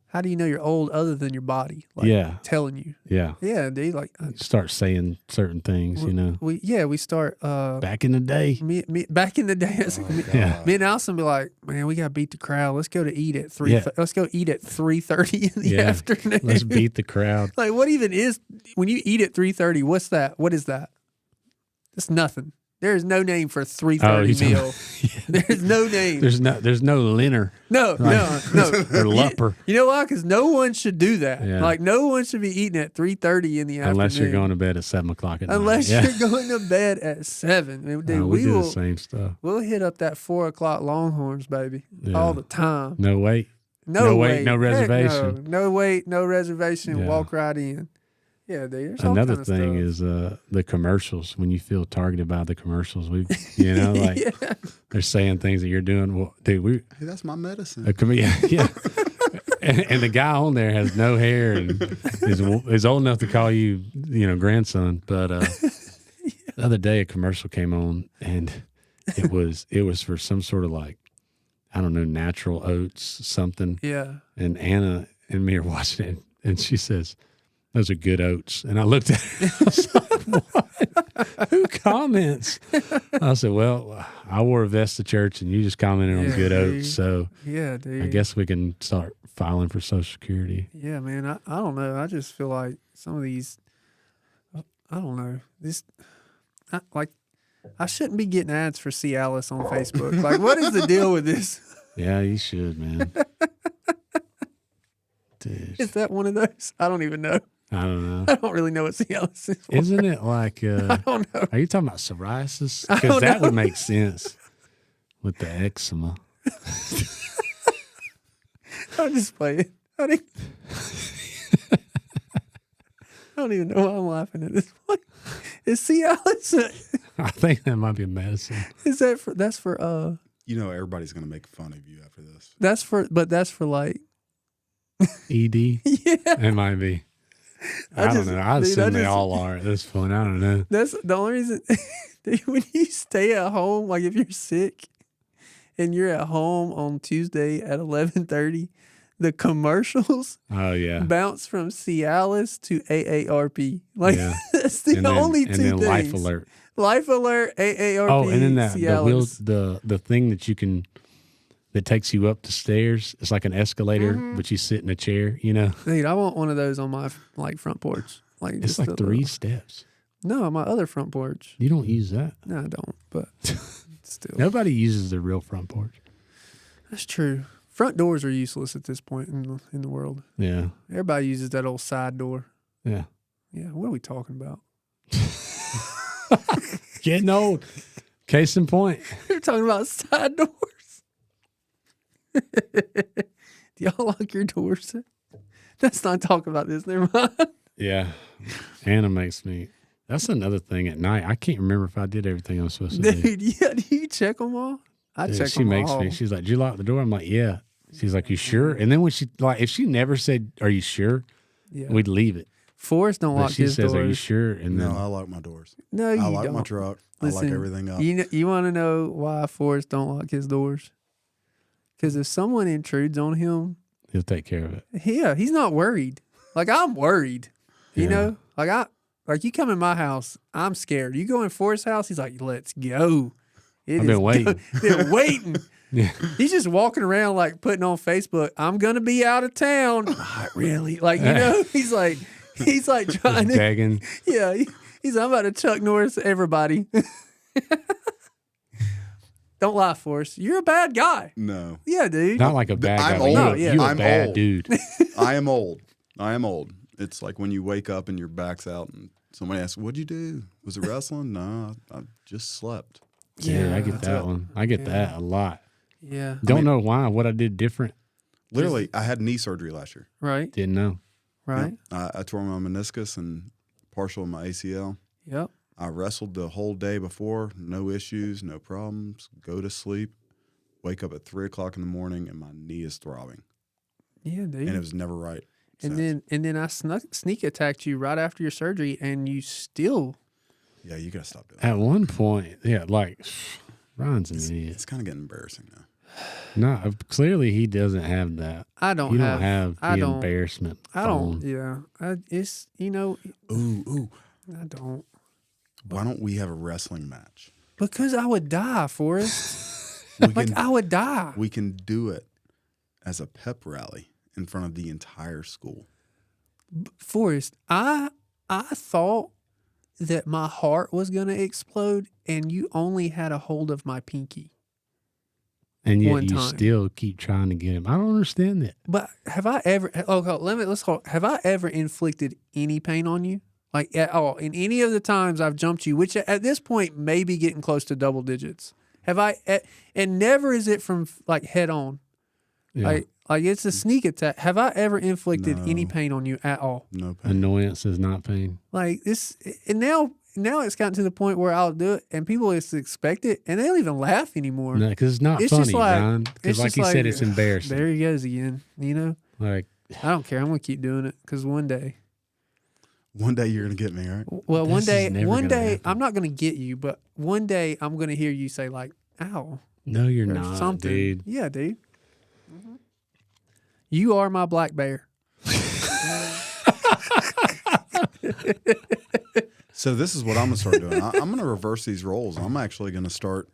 how do you know you're old other than your body? Like, Yeah. telling you. Yeah. Yeah, dude. Like, You start saying certain things, we start. Back in the day. Me back in the day, Yeah. me and Allison be like, man, we gotta beat the crowd. Let's go to eat at 3. Yeah. Let's go eat at 3:30 in the afternoon. Let's beat the crowd. Like, what even is when you eat at 3:30? What's that? What is that? It's nothing. There is no name for a 3:30 meal. There's no name. There's no linner. No. Or lupper. You know why? Because no one should do that. Yeah. Like, no one should be eating at 3:30 in the afternoon. Unless you're going to bed at 7 o'clock at night. Unless you're going to bed at 7. Dude, we do the same stuff. We'll hit up that 4 o'clock Longhorns, baby, all the time. No wait. No wait, no reservation. No wait, no reservation. Yeah. Walk right in. Yeah, dude. There's all Another kind of thing stuff. is the commercials. When you feel targeted by the commercials, like they're saying things that you're doing. Well, dude, Hey, that's my medicine. yeah. And the guy on there has no hair and is old enough to call you, grandson. But the other day a commercial came on and it was for some sort of like, I don't know, natural oats something. Yeah. And Anna and me are watching it, and she says, "Those are good oats." And I looked at her. I was like, "What? Who comments?" I said, "Well, I wore a vest to church, and you just commented on good dude. oats, so Yeah, dude. I guess we can start filing for Social Security." Yeah, man. I don't know. I just feel like some of these, I don't know. I shouldn't be getting ads for Cialis on Facebook. Like, what is the deal with this? Yeah, you should, man. Dude, Is that one of those? I don't even know. I don't know. I don't really know what Cialis is for. Isn't it like? I don't know. Are you talking about psoriasis? I Because don't that know. would make sense with the eczema. I'm just playing. I don't even know why I'm laughing at this point. Is Cialis? I think that might be a medicine. Is that for? That's for. Everybody's gonna make fun of you after this. That's for like. ED? Yeah. It might be. I don't know. I assume they all are at this point. I don't know. That's the only reason. Dude, when you stay at home, like if you're sick, and you're at home on Tuesday at 11:30, the commercials Oh yeah. bounce from Cialis to AARP. Like Yeah. that's the only two and then things. Life Alert. Life Alert, AARP. Oh, and then Cialis. the thing that takes you up the stairs. It's like an escalator, Mm-hmm. but you sit in a chair. Dude, I want one of those on my front porch. Like It's just like a 3 little- steps. No, my other front porch. You don't use that. No, I don't. But still, Nobody uses the real front porch. that's true. Front doors are useless at this point in the world. Yeah. Everybody uses that old side door. Yeah. Yeah, what are we talking about? Getting old. Case in point. We're talking about side doors. Do y'all lock your doors? Let's not talk about this. Never mind. Yeah. Anna makes me. That's another thing at night. I can't remember if I did everything I was supposed to do. Dude, yeah, do you check them all? I Dude, check she them makes all. me. She's like, "Did you lock the door?" I'm like, "Yeah." She's like, "You sure?" And then when she if she never said, "Are you sure?" Yeah. we'd leave it. Forrest don't But lock she his says, doors. "Are you sure?" And No, then I lock my doors. No, you I lock don't. my truck. Listen, I lock everything up. You want to know why Forrest don't lock his doors? Because if someone intrudes on him, he'll take care of it. yeah, he's not worried. Like I'm worried. You Yeah. know, like you come in my house, I'm scared. You go in Forrest's house, he's like, "Let's go." I've been waiting. Been waiting. Yeah. He's just walking around like putting on Facebook, "I'm gonna be out of town." Not really. Like, he's like trying to Begging. yeah, he's I'm about to Chuck Norris everybody. Don't lie, Forrest. You're a bad guy. No, Yeah, dude. Not like a bad I'm guy. old. But No, yeah. you a I'm bad old. dude. I am old. I am old. It's like when you wake up and your back's out and somebody asks, "What'd you do? Was it wrestling?" No, I just slept. Yeah, I get that's that it. one. I get that a lot. Yeah. Don't know why. What I did different. Literally, I had knee surgery last year. Right. Didn't know. Right. I tore my meniscus and partial of my ACL. Yep. I wrestled the whole day before, no issues, no problems. Go to sleep, wake up at 3 o'clock in the morning, and my knee is throbbing, Yeah, dude. and it was never right. And since. then I sneak attacked you right after your surgery, and you still Yeah, you gotta stop doing that. At one point, yeah, like Ryan's an idiot. It's kind of getting embarrassing now. No, clearly he doesn't have that. I don't You have. don't have I the don't. embarrassment. I don't. phone. Yeah. It's Ooh. I don't. Why don't we have a wrestling match? Because I would die, Forrest. We Like I would die. we can do it as a pep rally in front of the entire school. Forrest, I thought that my heart was gonna explode, and you only had a hold of my pinky. And yet One you time. still keep trying to get him. I don't understand that. But have I ever? Let's hold. Have I ever inflicted any pain on you? Like at all in any of the times I've jumped you, which at this point may be getting close to double digits. Have I? And never is it from like head on. Yeah. Like it's a sneak attack. Have I ever inflicted any No. pain on you at all? No pain. Annoyance is not pain. Like this, and now it's gotten to the point where I'll do it, and people just expect it, and they don't even laugh anymore. No, because it's not It's funny, just like- Ryan. Because it's like just you said, like, it's embarrassing. There he goes again. You know, Like, I don't care. I'm gonna keep doing it because one day, One day you're gonna get me, right? well, This is never one gonna day, happen. I'm not gonna get you, but one day I'm gonna hear you say like, "Ow," no, you're or not, something. dude. Yeah, dude. You are my black bear. So this is what I'm gonna start doing. I'm gonna reverse these roles. I'm actually gonna start,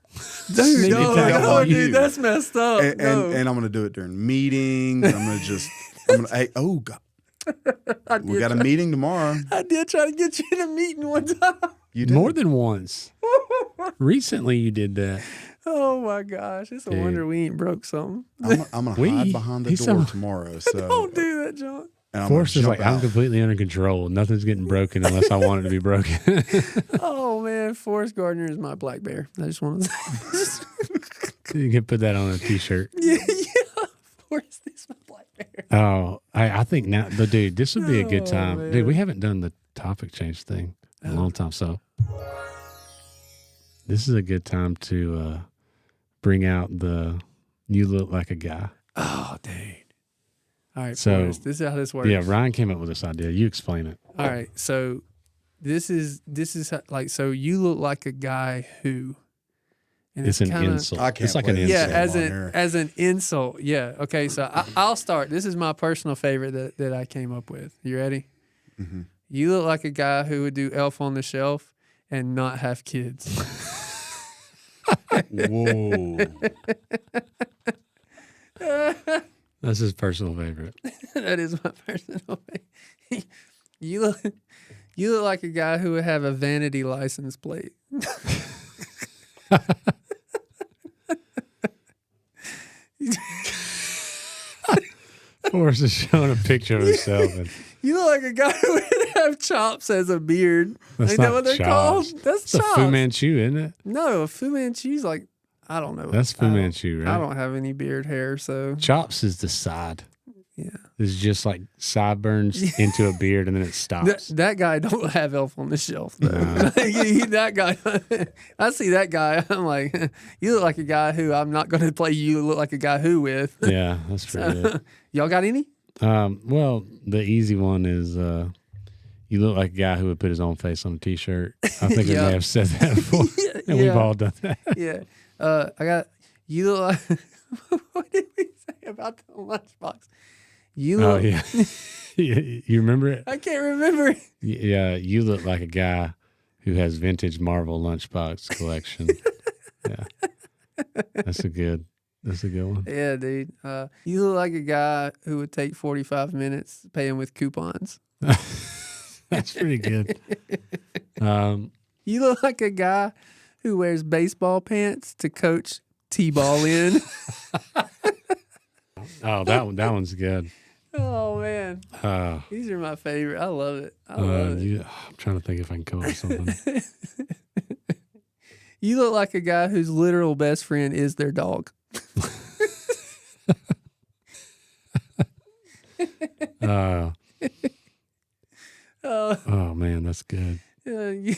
Dude, Sneak attack on you. dude, that's messed up. and, no. and I'm gonna do it during meetings. Hey, oh God, we got a meeting tomorrow. I did try to get you in a meeting one time. You did. More than once. Recently, you did that. Oh my gosh, it's a Dude. wonder we ain't broke something. I'm gonna We- hide behind the he's door some- tomorrow. So Don't do that, John. and I'm Forrest is gonna like, jump I'm out. completely under control. Nothing's getting broken unless I want it to be broken. Oh man, Forrest Garner is my black bear. I just want to say, You can put that on a T-shirt. yeah, Forrest is my black bear. Oh, I think now, but dude, this would be a good Oh, time. man. Dude, we haven't done the topic change thing in a long time, so this is a good time to bring out the "you look like a guy." Oh, dude. All right, So- Forrest, this is how this works. Yeah, Ryan came up with this idea. You explain it. All right, so this is how, like, so you look like a guy who, and It's an kinda, insult. I can't It's like an wait. insult. Yeah, insult on here. as an insult. Yeah. Okay, so I'll start. This is my personal favorite that I came up with. You ready? Mhm. You look like a guy who would do Elf on the Shelf and not have kids. Whoa. That's his personal favorite. That is my personal favorite. You look like a guy who would have a vanity license plate. Forrest is showing a picture of himself. And You look like a guy who would have chops as a beard. that's Ain't not that what they're chops. called? That's It's a chops. Fu Manchu, isn't it? No, a Fu Manchu's like, I don't know. That's I Fu don't- Manchu, I right? don't have any beard hair, so Chops is the side. yeah. It's just like sideburns into a beard and then it stops. That guy don't have Elf on the Shelf though. No. That guy, I see that guy. I'm like, you look like a guy who I'm not going to play. You look like a guy who with. Yeah, that's pretty good. Y'all got any? Well, the easy one is you look like a guy who would put his own face on a T-shirt. I think we Yeah. may have said that before, and we've all done that. Yeah. I got you look like. What did we say about the lunchbox? You Oh look. yeah, you remember it? I can't remember. Yeah, you look like a guy who has vintage Marvel lunchbox collection. Yeah, that's a good one. Yeah, dude. You look like a guy who would take 45 minutes paying with coupons. That's pretty good. You look like a guy who wears baseball pants to coach T-ball in. Oh, that one's good. Oh man, these are my favorite. I love it. I love it. I'm trying to think if I can come up with something. You look like a guy whose literal best friend is their dog. Uh, Oh, oh man, that's good. you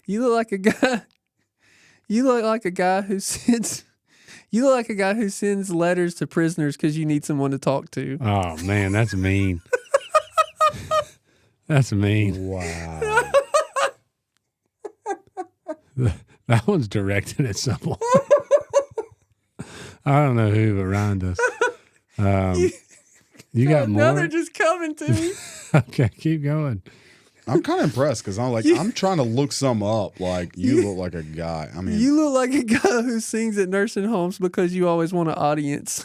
look like a guy. You look like a guy who sends. You look like a guy who sends letters to prisoners because you need someone to talk to. Oh man, that's mean. That's mean. Wow. That one's directed at someone. I don't know who, but Ryan does. You got more? Now they're just coming to me. Okay, keep going. I'm kind of impressed because I'm trying to look some up. Like, you look like a guy. I mean, You look like a guy who sings at nursing homes because you always want an audience.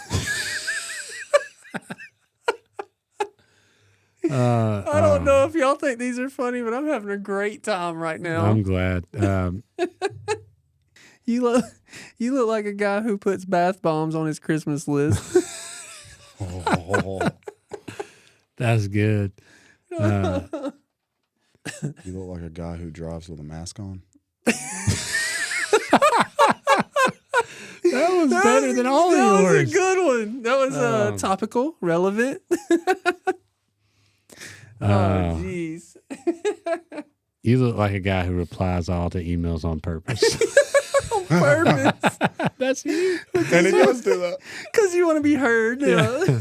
I don't know if y'all think these are funny, but I'm having a great time right now. I'm glad. You look like a guy who puts bath bombs on his Christmas list. That's good. you look like a guy who drives with a mask on. That was better than all of yours. That was a good one. That was topical, relevant. Oh, jeez. You look like a guy who replies all to emails on purpose. On purpose. That's you. And he does do that. Because you want to be heard. Yeah.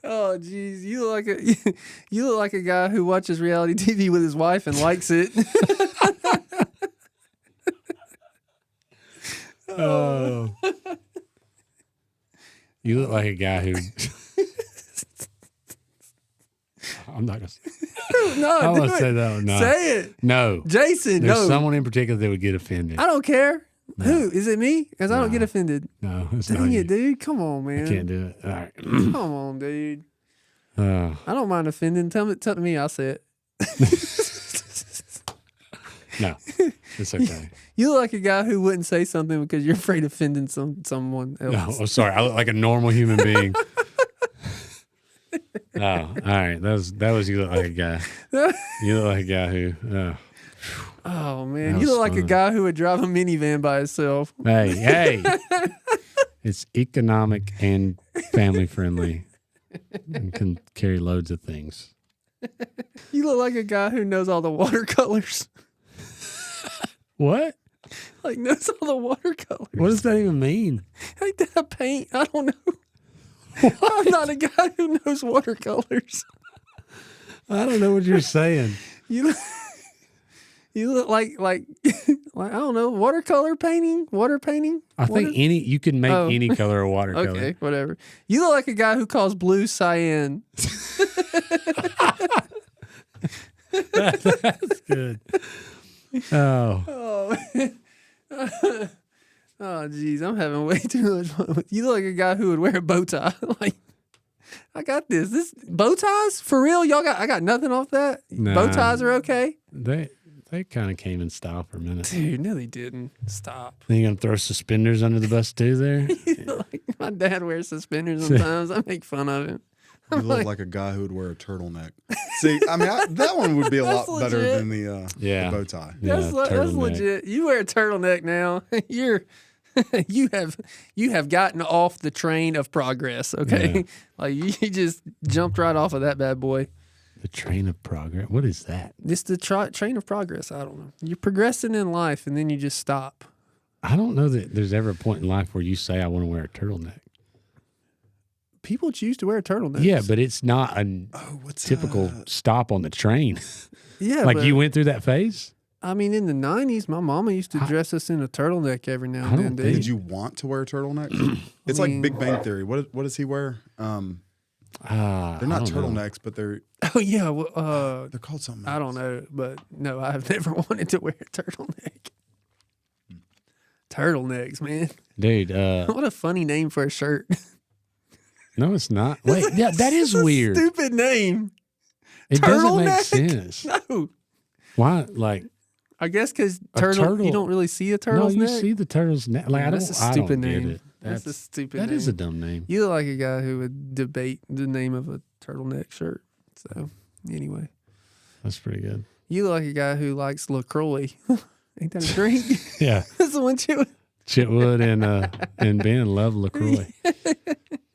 Oh, jeez. You look like a guy who watches reality TV with his wife and likes it. Oh. You look like a guy who... I'm not going to... No, I'm do going to it. say that one. No. Say it. No. Jason, There's no. someone in particular that would get offended. I don't care. No. Who? Is it me? Because I don't No. get offended. No, it's not Dang you. it, dude. Come on, man. I can't do it. All right. Come on, dude. I don't mind offending. Tell me, I'll say it. No, it's okay. You look like a guy who wouldn't say something because you're afraid of offending someone else. No, I'm sorry. I look like a normal human being. Oh, all right. That was you look like a guy. You look like a guy who. Oh man, That you was look like a fun. guy who would drive a minivan by himself. Hey. It's economic and family friendly, and can carry loads of things. You look like a guy who knows all the watercolors. What? Like knows all the watercolors. What does that even mean? Like did I paint? I don't know. I'm not a guy who knows watercolors. I don't know what you're saying. You look like I don't know, watercolor painting, water painting. I think you can make any color a watercolor. Okay, whatever. You look like a guy who calls blue cyan. That's good. Oh. Oh, geez, I'm having way too much fun with you. Look like a guy who would wear a bow tie. Like, I got this. This bow ties for real. I got nothing off that. Nah. Bow ties are okay, They kind of came in style for a minute. dude. No, they didn't. Stop. Then you gonna throw suspenders under the bus too there? Like, my dad wears suspenders sometimes. I make fun of him. You look like a guy who would wear a turtleneck. See, I mean, that one would be a lot That's better legit. than the bow tie. That's turtleneck. legit. You wear a turtleneck now. You have gotten off the train of progress. Okay, Yeah. Like you just jumped right off of that bad boy. The train of progress. What is that? It's the train of progress. I don't know. You're progressing in life, and then you just stop. I don't know that there's ever a point in life where you say I want to wear a turtleneck. People choose to wear turtlenecks. Yeah, but it's not a typical stop on the train. Yeah, Like but, you went through that phase? I mean, in the 90s, my mama used to dress us in a turtleneck every now I and don't then. think- Dude. Did you want to wear a turtleneck? It's like Big Bang Theory. What does he wear? They're not turtlenecks, but they're Oh yeah, well, they're called something. I don't know, but no, I've never wanted to wear a turtleneck. Turtlenecks, man. Dude, What a funny name for a shirt. no, it's not. Wait, yeah, that is weird. Stupid name. It doesn't make Turtleneck? sense. No. Why? Like, I guess because A turtle, turtle- you don't really see a no, turtle's you neck. see the turtle's neck. Like, Yeah, that's a I stupid don't name. get it. That's a stupid That name. is a dumb name. You look like a guy who would debate the name of a turtleneck shirt. So, anyway. That's pretty good. You look like a guy who likes LaCroix. Ain't that a drink? Yeah. That's the one you... Chitwood and Ben love LaCroix.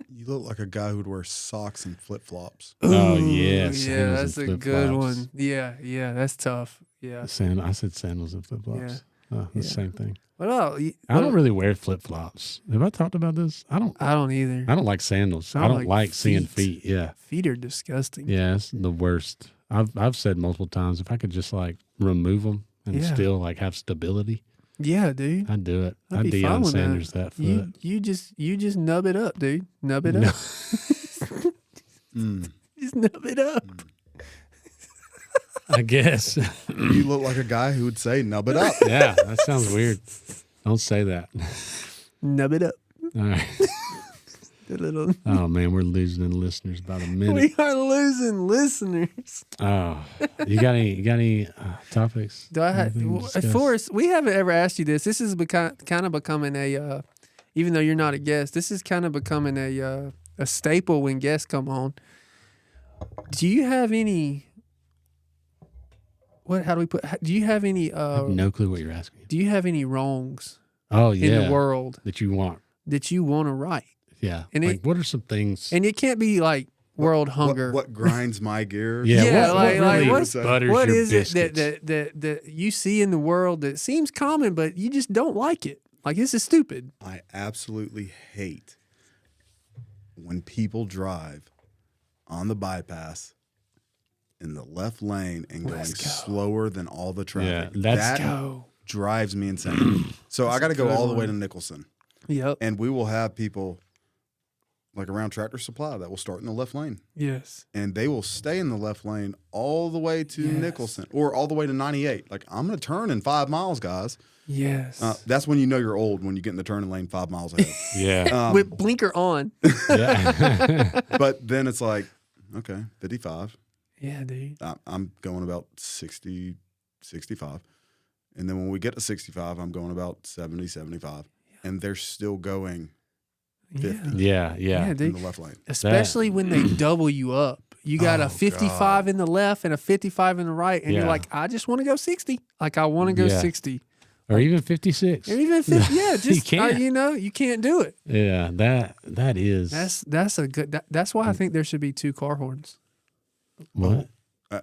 You look like a guy who would wear socks and flip flops. Oh, Ooh, yeah, yeah, sandals that's and a good flip-flops. one. Yeah, that's tough. Yeah. I said sandals and flip flops. Oh, the same thing. What else? I don't really wear flip flops. Have I talked about this? I don't either. I don't like sandals. I I don't don't like like seeing feet. feet. Yeah. Feet are disgusting. Yeah, it's the worst. I've said multiple times if I could just like remove them and still like have stability. Yeah, dude. I'd do it. I'd I'd be fine Deion with that. Sanders that foot. You just nub it up, dude. Nub it up. Just nub it up. I guess. You look like a guy who would say "nub it up." Yeah, that sounds weird. Don't say that. Nub it up. All right. The little. Oh man, we're losing the listeners about a minute. We are losing listeners. Oh, you got any topics? Do I have Forrest? We haven't ever asked you this. This is kind of becoming a, even though you're not a guest, this is kind of becoming a staple when guests come on. Do you have any? What? How do we put? Do you have any? I have no clue what you're asking. Do you have any wrongs? Oh yeah, in the world that you want to right? Yeah. And like, what are some things? And it can't be like world hunger. What grinds my gears? Yeah, what really butters what your is biscuits? it that you see in the world that seems common, but you just don't like it? Like, this is stupid. I absolutely hate when people drive on the bypass in the left lane and going slower than all the traffic. Yeah, that drives me insane. So I got to go all the way to Nicholson. Yep. And we will have people like around Tractor Supply that will start in the left lane. Yes. And they will stay in the left lane all the way to Nicholson or all the way to 98. Like, I'm going to turn in 5 miles, guys. Yes. That's when you know you're old, when you get in the turning lane 5 miles ahead. Yeah. With blinker on. Yeah. But then it's like, okay, 55. Yeah, dude. I'm going about 60, 65. And then when we get to 65, I'm going about 70, 75. Yeah. And they're still going 50. Yeah, dude. In the left lane. Especially when they double you up. You got a 55 in the left and a 55 in the right. And you're like, I just want to go 60. Like, I want to go 60. Or even 56. Or even 50. Yeah, just, you can't. You can't do it. Yeah, that is. That's a good, that's why I think there should be 2 car horns. What? I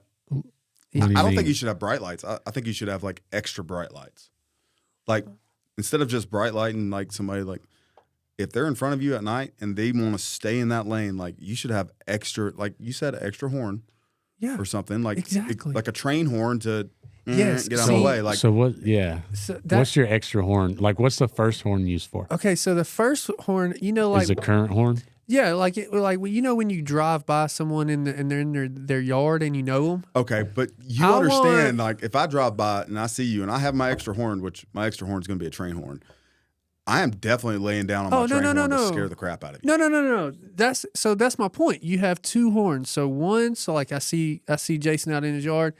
don't think you should have bright lights. I think you should have like extra bright lights. Like, instead of just bright lighting, like somebody like, if they're in front of you at night and they want to stay in that lane, like, you should have extra, like you said, extra horn, or something like like a train horn to get out of the way. Like, so what? Yeah. So what's your extra horn? Like, what's the first horn used for? Okay, so the first horn, like, is a current horn. Yeah, like when you drive by someone and they're in their yard and you know them. Okay, but you understand, like, if I drive by and I see you and I have my extra horn, which my extra horn is going to be a train horn, I am definitely laying down on my train horn to scare the crap out of you. No. That's my point. You have 2 horns. So one, like I see Jason out in his yard.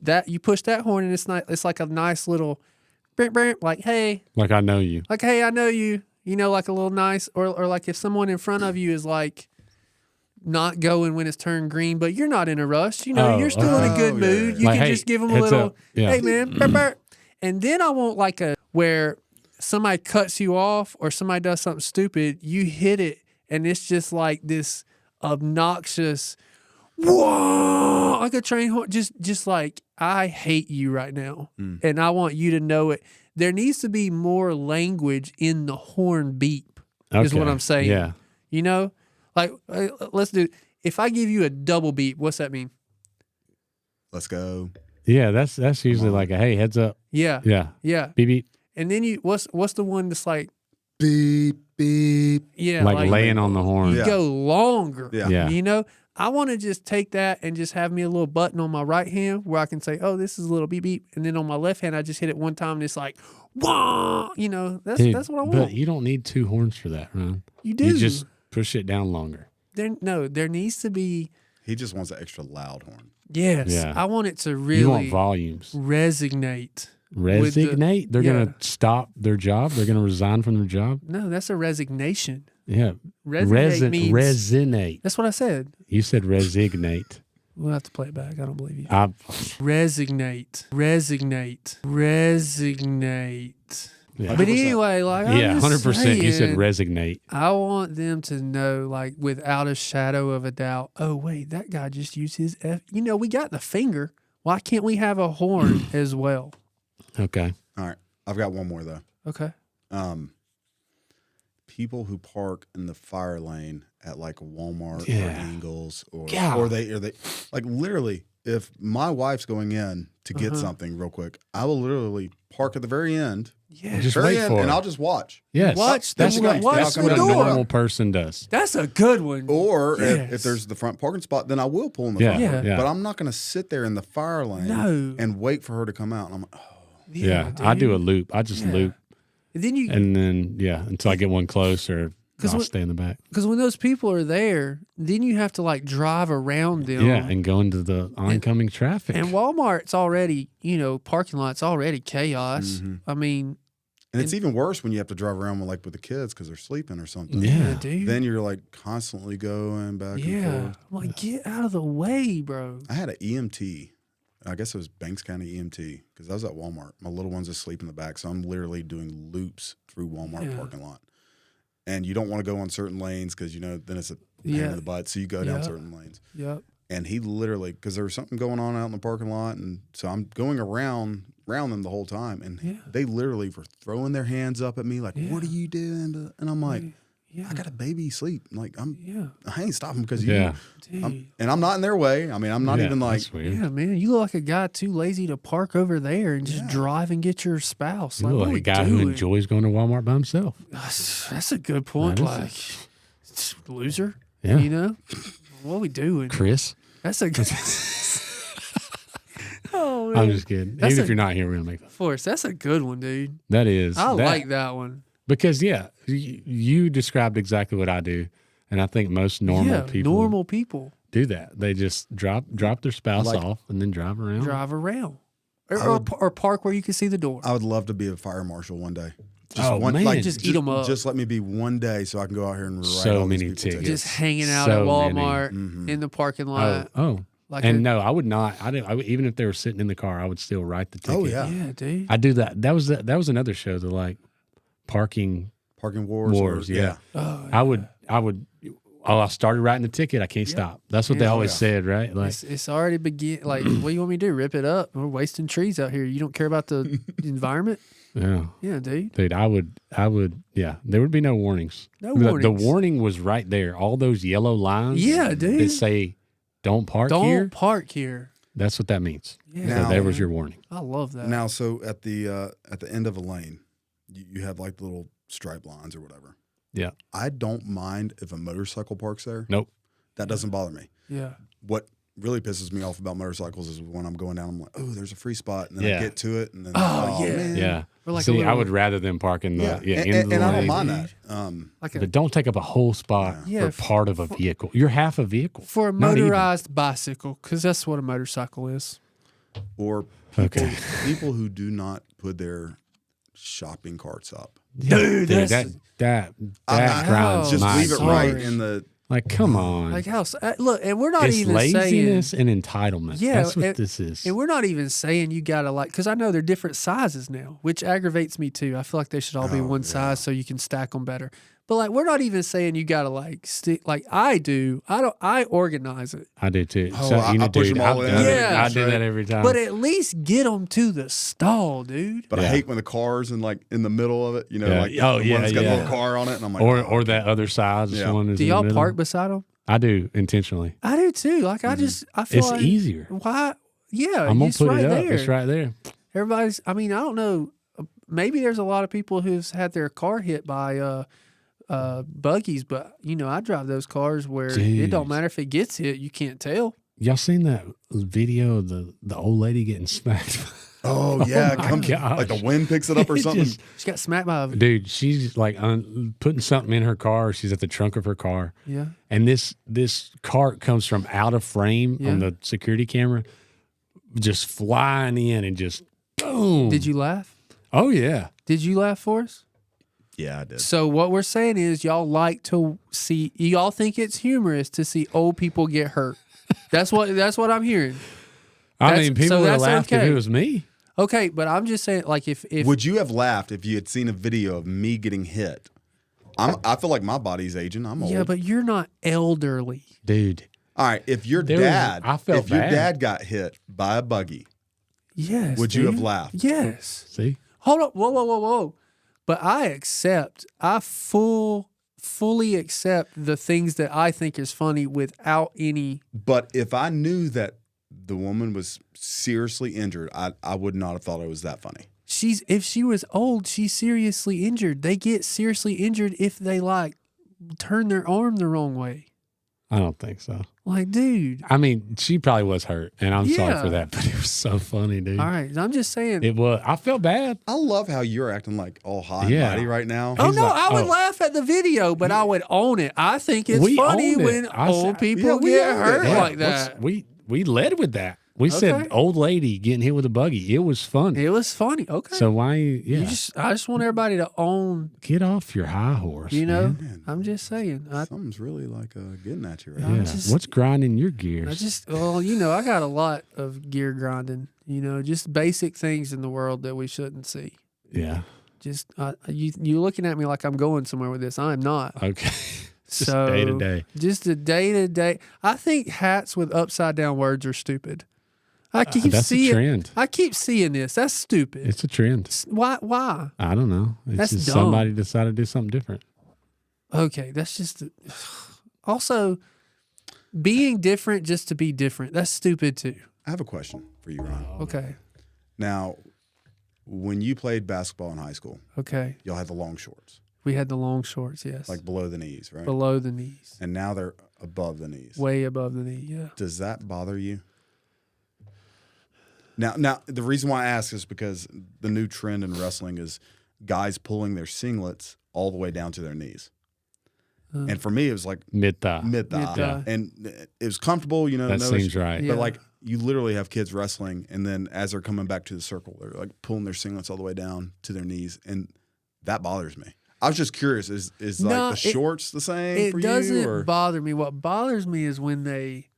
That you push that horn and it's like a nice little, like, hey, like I know you. Like, hey, I know you. You know, like a little nice, or like if someone in front of you is like not going when it's turned green, but you're not in a rush. You know, you're still in a good mood. You like, can just give them a little, hey, man. And then I want like where somebody cuts you off or somebody does something stupid, you hit it, and it's just like this obnoxious, whoa, like a train horn. Just like, I hate you right now, and I want you to know it. There needs to be more language in the horn beep, is what I'm saying. Yeah. You know? Like, let's do, if I give you a double beep, what's that mean? Let's go. Yeah, that's usually like a, hey, heads up. Yeah. Yeah. Yeah. Beep, beep. And then what's the one that's like, beep, beep. Yeah. Like laying on the horn. You go longer. Yeah. You know? I want to just take that and just have me a little button on my right hand where I can say, oh, this is a little beep beep. And then on my left hand, I just hit it one time and it's like, wah! You know, that's what I want. But you don't need 2 horns for that, Ron. You do. You just push it down longer. There needs to be. He just wants an extra loud horn. Yes. Yeah. I want it to really. You want volumes. Resonate. They're going to stop their job? They're going to resign from their job? No, that's a resignation. Yeah. Resonate. Resonate. That's what I said. You said resignate. We'll have to play it back. I don't believe you. Resignate. Yeah. But anyway, like, yeah, 100%. Saying, you said resignate. I want them to know, like, without a shadow of a doubt, oh, wait, that guy just used his F. You know, we got the finger. Why can't we have a horn as well? Okay. All right. I've got one more, though. Okay. People who park in the fire lane at like Walmart or Ingles or they like literally if my wife's going in to get something real quick, I will literally park at the very end. Yeah. Just very wait end, for and it. I'll just watch. Yes. Watch the- that's watch that's the what a door. normal person does. That's a good one. Or Yes. if there's the front parking spot, then I will pull in the Yeah, front. yeah. yeah. But I'm not going to sit there in the fire lane No. and wait for her to come out. And I'm like, oh. Yeah, I do a dude. loop. I just Yeah. loop, And then you, and then until I get one closer, 'Cause I'll what- stay in the back. because when those people are there, then you have to like drive around them. Yeah, and go into the oncoming traffic. And Walmart's already, parking lot's already chaos. Mm-hmm. I mean, And it's even worse when you have to drive around with the kids because they're sleeping or something. Yeah. dude. Then you're like constantly going back and yeah. forth. I'm like, get out of the way, bro. I had an EMT. I guess it was Banks County EMT because I was at Walmart. My little one's asleep in the back, so I'm literally doing loops through Walmart parking lot. And you don't want to go on certain lanes because then it's a pain in the butt. So you go down certain lanes. Yep. And he literally, because there was something going on out in the parking lot, and so I'm going around them the whole time, and they literally were throwing their hands up at me like, "What are you doing?" And I'm like, I got a baby asleep. Like I ain't stopping because you. Yeah. Dude. And I'm not in their way. I mean, I'm not even like. That's weird. Yeah, man, you look like a guy too lazy to park over there and just drive and get your spouse. You Like, look what like are a we guy doing? who enjoys going to Walmart by himself. That's a good point. That Like, loser. Yeah. What are we doing? Chris, That's a good. Oh, man. I'm just kidding. That's Even a- if you're not here, we're gonna make that. Forrest, that's a good one, dude. That is. I like that one. Because you described exactly what I do, and I think most normal people do that. They just drop their spouse off and then drive around. Drive around. Or park where you can see the door. I would love to be a fire marshal one day. Man. Just eat 'em up. Just let me be one day so I can go out here and write So all these many people's tickets. Just hanging out So at many. Walmart in the parking lot. Oh. Like And no, I would not. Even if they were sitting in the car, I would still write the ticket. Oh yeah, yeah, dude. I do that. That was another show. The like parking parking wars. Yeah. Oh, I would. I started writing the ticket. I can't stop. That's what they always said, right? Like, it's already begin. Like, what do you want me to do? Rip it up? We're wasting trees out here. You don't care about the environment? yeah, Yeah, dude. dude. I would. Yeah. There would be no warnings. No The warnings. warning was right there. All those yellow lines. Yeah, dude. That say, "Don't park Don't here." park here. That's what that means. Yeah, So there was your warning. I love that. Now, so at the end of a lane, you have like little stripe lines or whatever. Yeah. I don't mind if a motorcycle parks there. Nope. That doesn't bother me. Yeah. What really pisses me off about motorcycles is when I'm going down, I'm like, oh, there's a free spot. And then Yeah. I get to it. And then, Oh, yeah. man. Yeah. Or like a See, I little- would rather them park in the Yeah. end of the And I don't lane. mind that. Like a, But don't take up a whole spot Yeah, for part of a vehicle. You're half a vehicle. for a Not even. motorized bicycle, because that's what a motorcycle is. Or people, Okay. people who do not put their shopping carts up. Dude, that's that I- grinds Just my leave it gears. right gears. in the. Like, come on. like how. Look, and we're not It's even laziness saying. and entitlement. Yeah, That's what and- this is. And we're not even saying you gotta like, because I know they're different sizes now, which aggravates me too. I feel like they should all be one size so you can stack them better. But like, we're not even saying you gotta like stick. Like I do. I organize it, I do too. Oh, So, I dude, push them all I've in. done it. Yeah. I do that every time. but at least get them to the stall, dude. But I Yeah. hate when the car's in the middle of it. You know, Yeah. like Oh, the yeah, one that's got yeah. a little car on it, and I'm like, or that other side. Yeah. One is Do in the y'all middle. park beside them? I do intentionally. I do too. Like I feel It's like easier. Why? Yeah, I'm gonna it's put right it up. there. It's right there. Everybody's. I mean, I don't know. Maybe there's a lot of people who've had their car hit by buggies, but I drive those cars where it don't Dude. matter if it gets hit, you can't tell. Y'all seen that video of the old lady getting smacked? oh yeah, it my comes gosh. like the wind picks it up or It something. just- She got smacked by a Dude, she's like putting something in her car. She's at the trunk of her car. yeah. And this cart comes from out of frame on Yeah. the security camera, just flying in and just boom. Did you laugh? Oh, yeah. Did you laugh for us? Yeah, I did. So what we're saying is y'all like to see. Y'all think it's humorous to see old people get hurt. That's what I'm hearing. I That's- mean, people so would have that's laughed if okay. it was me. Okay, but I'm just saying, like, if Would you have laughed if you had seen a video of me getting hit? I feel like my body's aging. I'm old. yeah, but you're not elderly. Dude. All right, if your There was- dad, I felt if your bad. dad got hit by a buggy, Yes. would you have dude. laughed? Yes. See? Hold up. Whoa. But I fully accept the things that I think is funny without any. But if I knew that the woman was seriously injured, I would not have thought it was that funny. If she was old, she's seriously injured. They get seriously injured if they like turn their arm the wrong way. I don't think so. Like, dude. I mean, she probably was hurt, and I'm sorry Yeah. for that, but it was so funny, dude. All right, I'm just saying. It was. I felt bad. I love how you're acting like all high and Yeah. mighty right now. Oh He's no, like, I would oh. laugh at the video, but I would own it. I think it's We funny owned it. when I old said- people Yeah, we get owned it. hurt Yeah. like that. We led with that. We Okay. said old lady getting hit with a buggy. It was funny. It was funny. Okay. So why? Yeah, I just want everybody to own, get off your high horse. you know? man. Man, I'm just saying. something's really like getting at you right I'm Yeah. now. just- What's grinding your gears? I got a lot of gear grinding, just basic things in the world that we shouldn't see. Yeah. Just, you looking at me like I'm going somewhere with this. I'm not. Okay. Just So day to day. Just a day to day. I think hats with upside down words are stupid. I keep That's a seeing. trend. I keep seeing this. That's stupid. It's a trend. Why? Why? I don't know. It's That's just dumb. somebody decided to do something different. Okay, that's just. Also, being different just to be different. That's stupid too. I have a question for you, Ron. Okay. Now, when you played basketball in high school, Okay. y'all had the long shorts, We had the long shorts. Yes. like below the knees, right? below the knees, And now they're above the knees. way above the knee. Yeah. Does that bother you? Now, the reason why I ask is because the new trend in wrestling is guys pulling their singlets all the way down to their knees. And for me, it was like Mid thigh. mid-thigh. Mid-thigh. And it was comfortable, That no seems issue. right. Yeah. But like you literally have kids wrestling, and then as they're coming back to the circle, they're like pulling their singlets all the way down to their knees, and that bothers me. I was just curious: is No, like the shorts the same It for doesn't you? Or? bother me. What bothers me is when they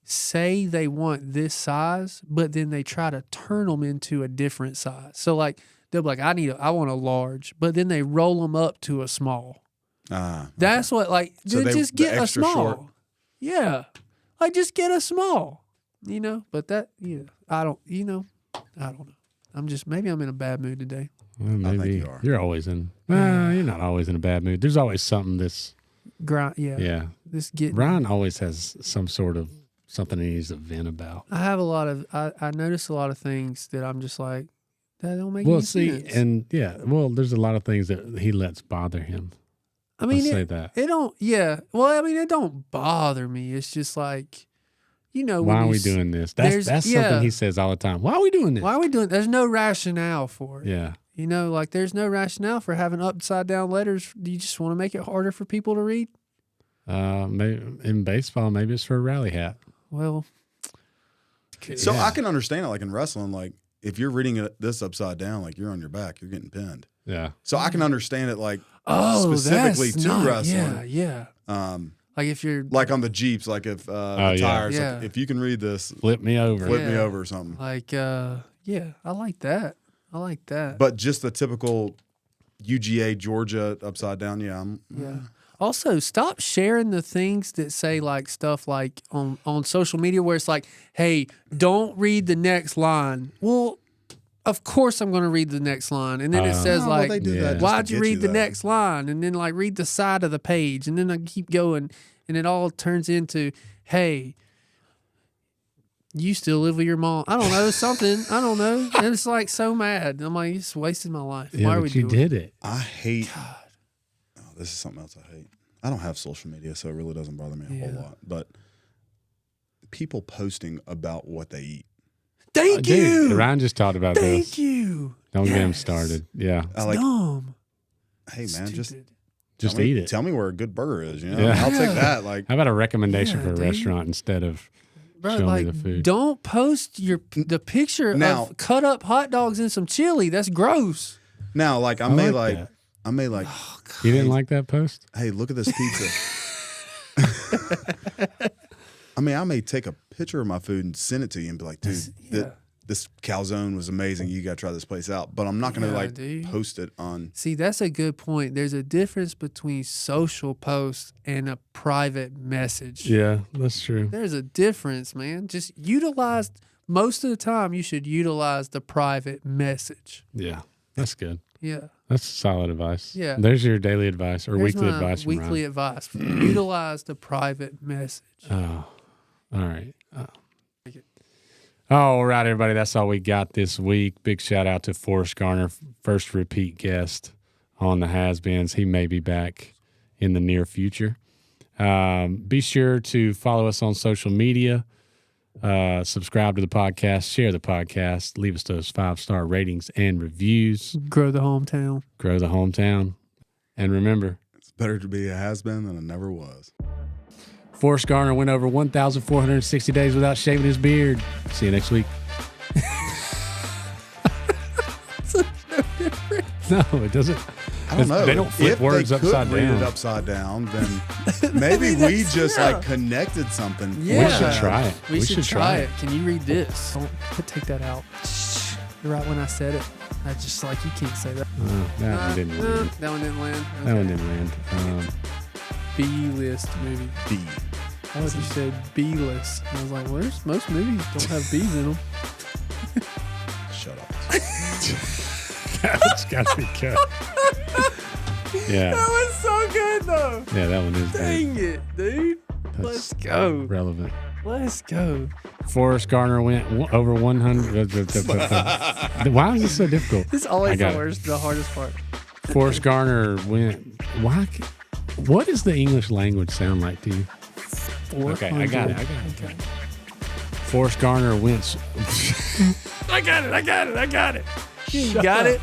say they want this size, but then they try to turn them into a different size. So like they'll be like, I want a large, but then they roll them up to a small. That's what like So then just the get a extra small. short- Yeah, like just get a small. But that I don't know. Maybe I'm in a bad mood today. Well, I think maybe you are. you're always in. You're not always in a bad mood. There's always something that's. Grind. Yeah. Yeah. This getting. Ryan always has some sort of something he needs to vent about. I have a lot of. I notice a lot of things that I'm just like that don't make Well, any see, sense. and there's a lot of things that he lets bother him. I mean, Let's say that. it don't. Yeah. Well, I mean, it don't bother me. It's just like, when Why are you we s- doing this? there's- That's yeah. something he says all the time. Why are we doing this? Why are we doing? There's no rationale for it. Yeah. Like there's no rationale for having upside down letters. Do you just want to make it harder for people to read? Maybe in baseball, maybe it's for a rally hat. Well, So Yeah. I can understand it, like in wrestling, like if you're reading this upside down, like you're on your back, you're getting pinned. Yeah. So I can understand it, like specifically specifically to wrestling. Yeah. Like if you're Like on the Jeeps, like if the yeah. tires, Yeah. like if you can read this, Flip me over. flip me Yeah. over or something. like, I like that. I like that. But just the typical UGA Georgia upside down, Yeah. Also, stop sharing the things that say like stuff like on social media where it's like, hey, don't read the next line. Well, of course I'm going to read the next line. And then it says Oh, well, like, they do Yeah. that just why'd to you get read the there. next line? And then like read the side of the page. And then I keep going. And it all turns into, hey, you still live with your mom. I don't know, something. I don't know. And it's like so mad. I'm like, you just wasted my life. Yeah, Why are but we you doing it? did it. I hate. Oh, this is something else I hate. I don't have social media, so it really doesn't bother me a whole Yeah. lot. But people posting about what they eat. Thank Dude, you. Ryan just talked about Thank this. you. Don't get him Yes. started. Yeah. I like, Dumb. hey man, just Stupid. Just tell me, eat it. Tell me where a good burger is. You know, Yeah. I'll take Yeah. that. Like, How about a recommendation Yeah, for a dude. restaurant instead of Bro, show like, me the food? don't post the picture Now- of cut up hot dogs and some chili. That's gross. now, like I I may like like, that. I may like, You didn't like that post? hey, look at this pizza. I mean, I may take a picture of my food and send it to you and be like, dude, Yeah. this calzone was amazing. You got to try this place out. But I'm not going to Yeah, like dude. post it on. See, that's a good point. There's a difference between social posts and a private message. Yeah, that's true. There's a difference, man. Just utilize, most of the time, you should utilize the private message. Yeah, that's good. Yeah. That's solid advice. Yeah. There's your daily advice or There's weekly my advice from weekly Ryan. advice. Utilize the private message. Oh, all right. All right, everybody. That's all we got this week. Big shout out to Forrest Garner, first repeat guest on the Has-Beens. He may be back in the near future. Be sure to follow us on social media, subscribe to the podcast, share the podcast, leave us those 5-star ratings and reviews. Grow the hometown. Grow the hometown. And remember, It's better to be a has-been than a never was. Forrest Garner went over 1,460 days without shaving his beard. See you next week. No, it doesn't. I don't know. They don't flip if words they could upside read down. it upside down, then maybe we just like connected something. Yeah. We should try it. We should try it. Can you read this? Don't take that out. Right when I said it, I just like, you can't say that. That one didn't land. That one didn't land. Okay. That one didn't land. B-list movie. B. I thought you said B-list. And I was like, where's most movies don't have B's in them? Shut up. That's got to be cut. Yeah. That was so good though. Yeah, that one is good. Dang it, dude. Let's go. Relevant. Let's go. Forrest Garner went over 100. Why is this so difficult? This is always I got the it. worst, the hardest part. Forrest Garner went. What does the English language sound like to you? Okay, I got it. Okay. Forrest Garner went. I got it. You got it?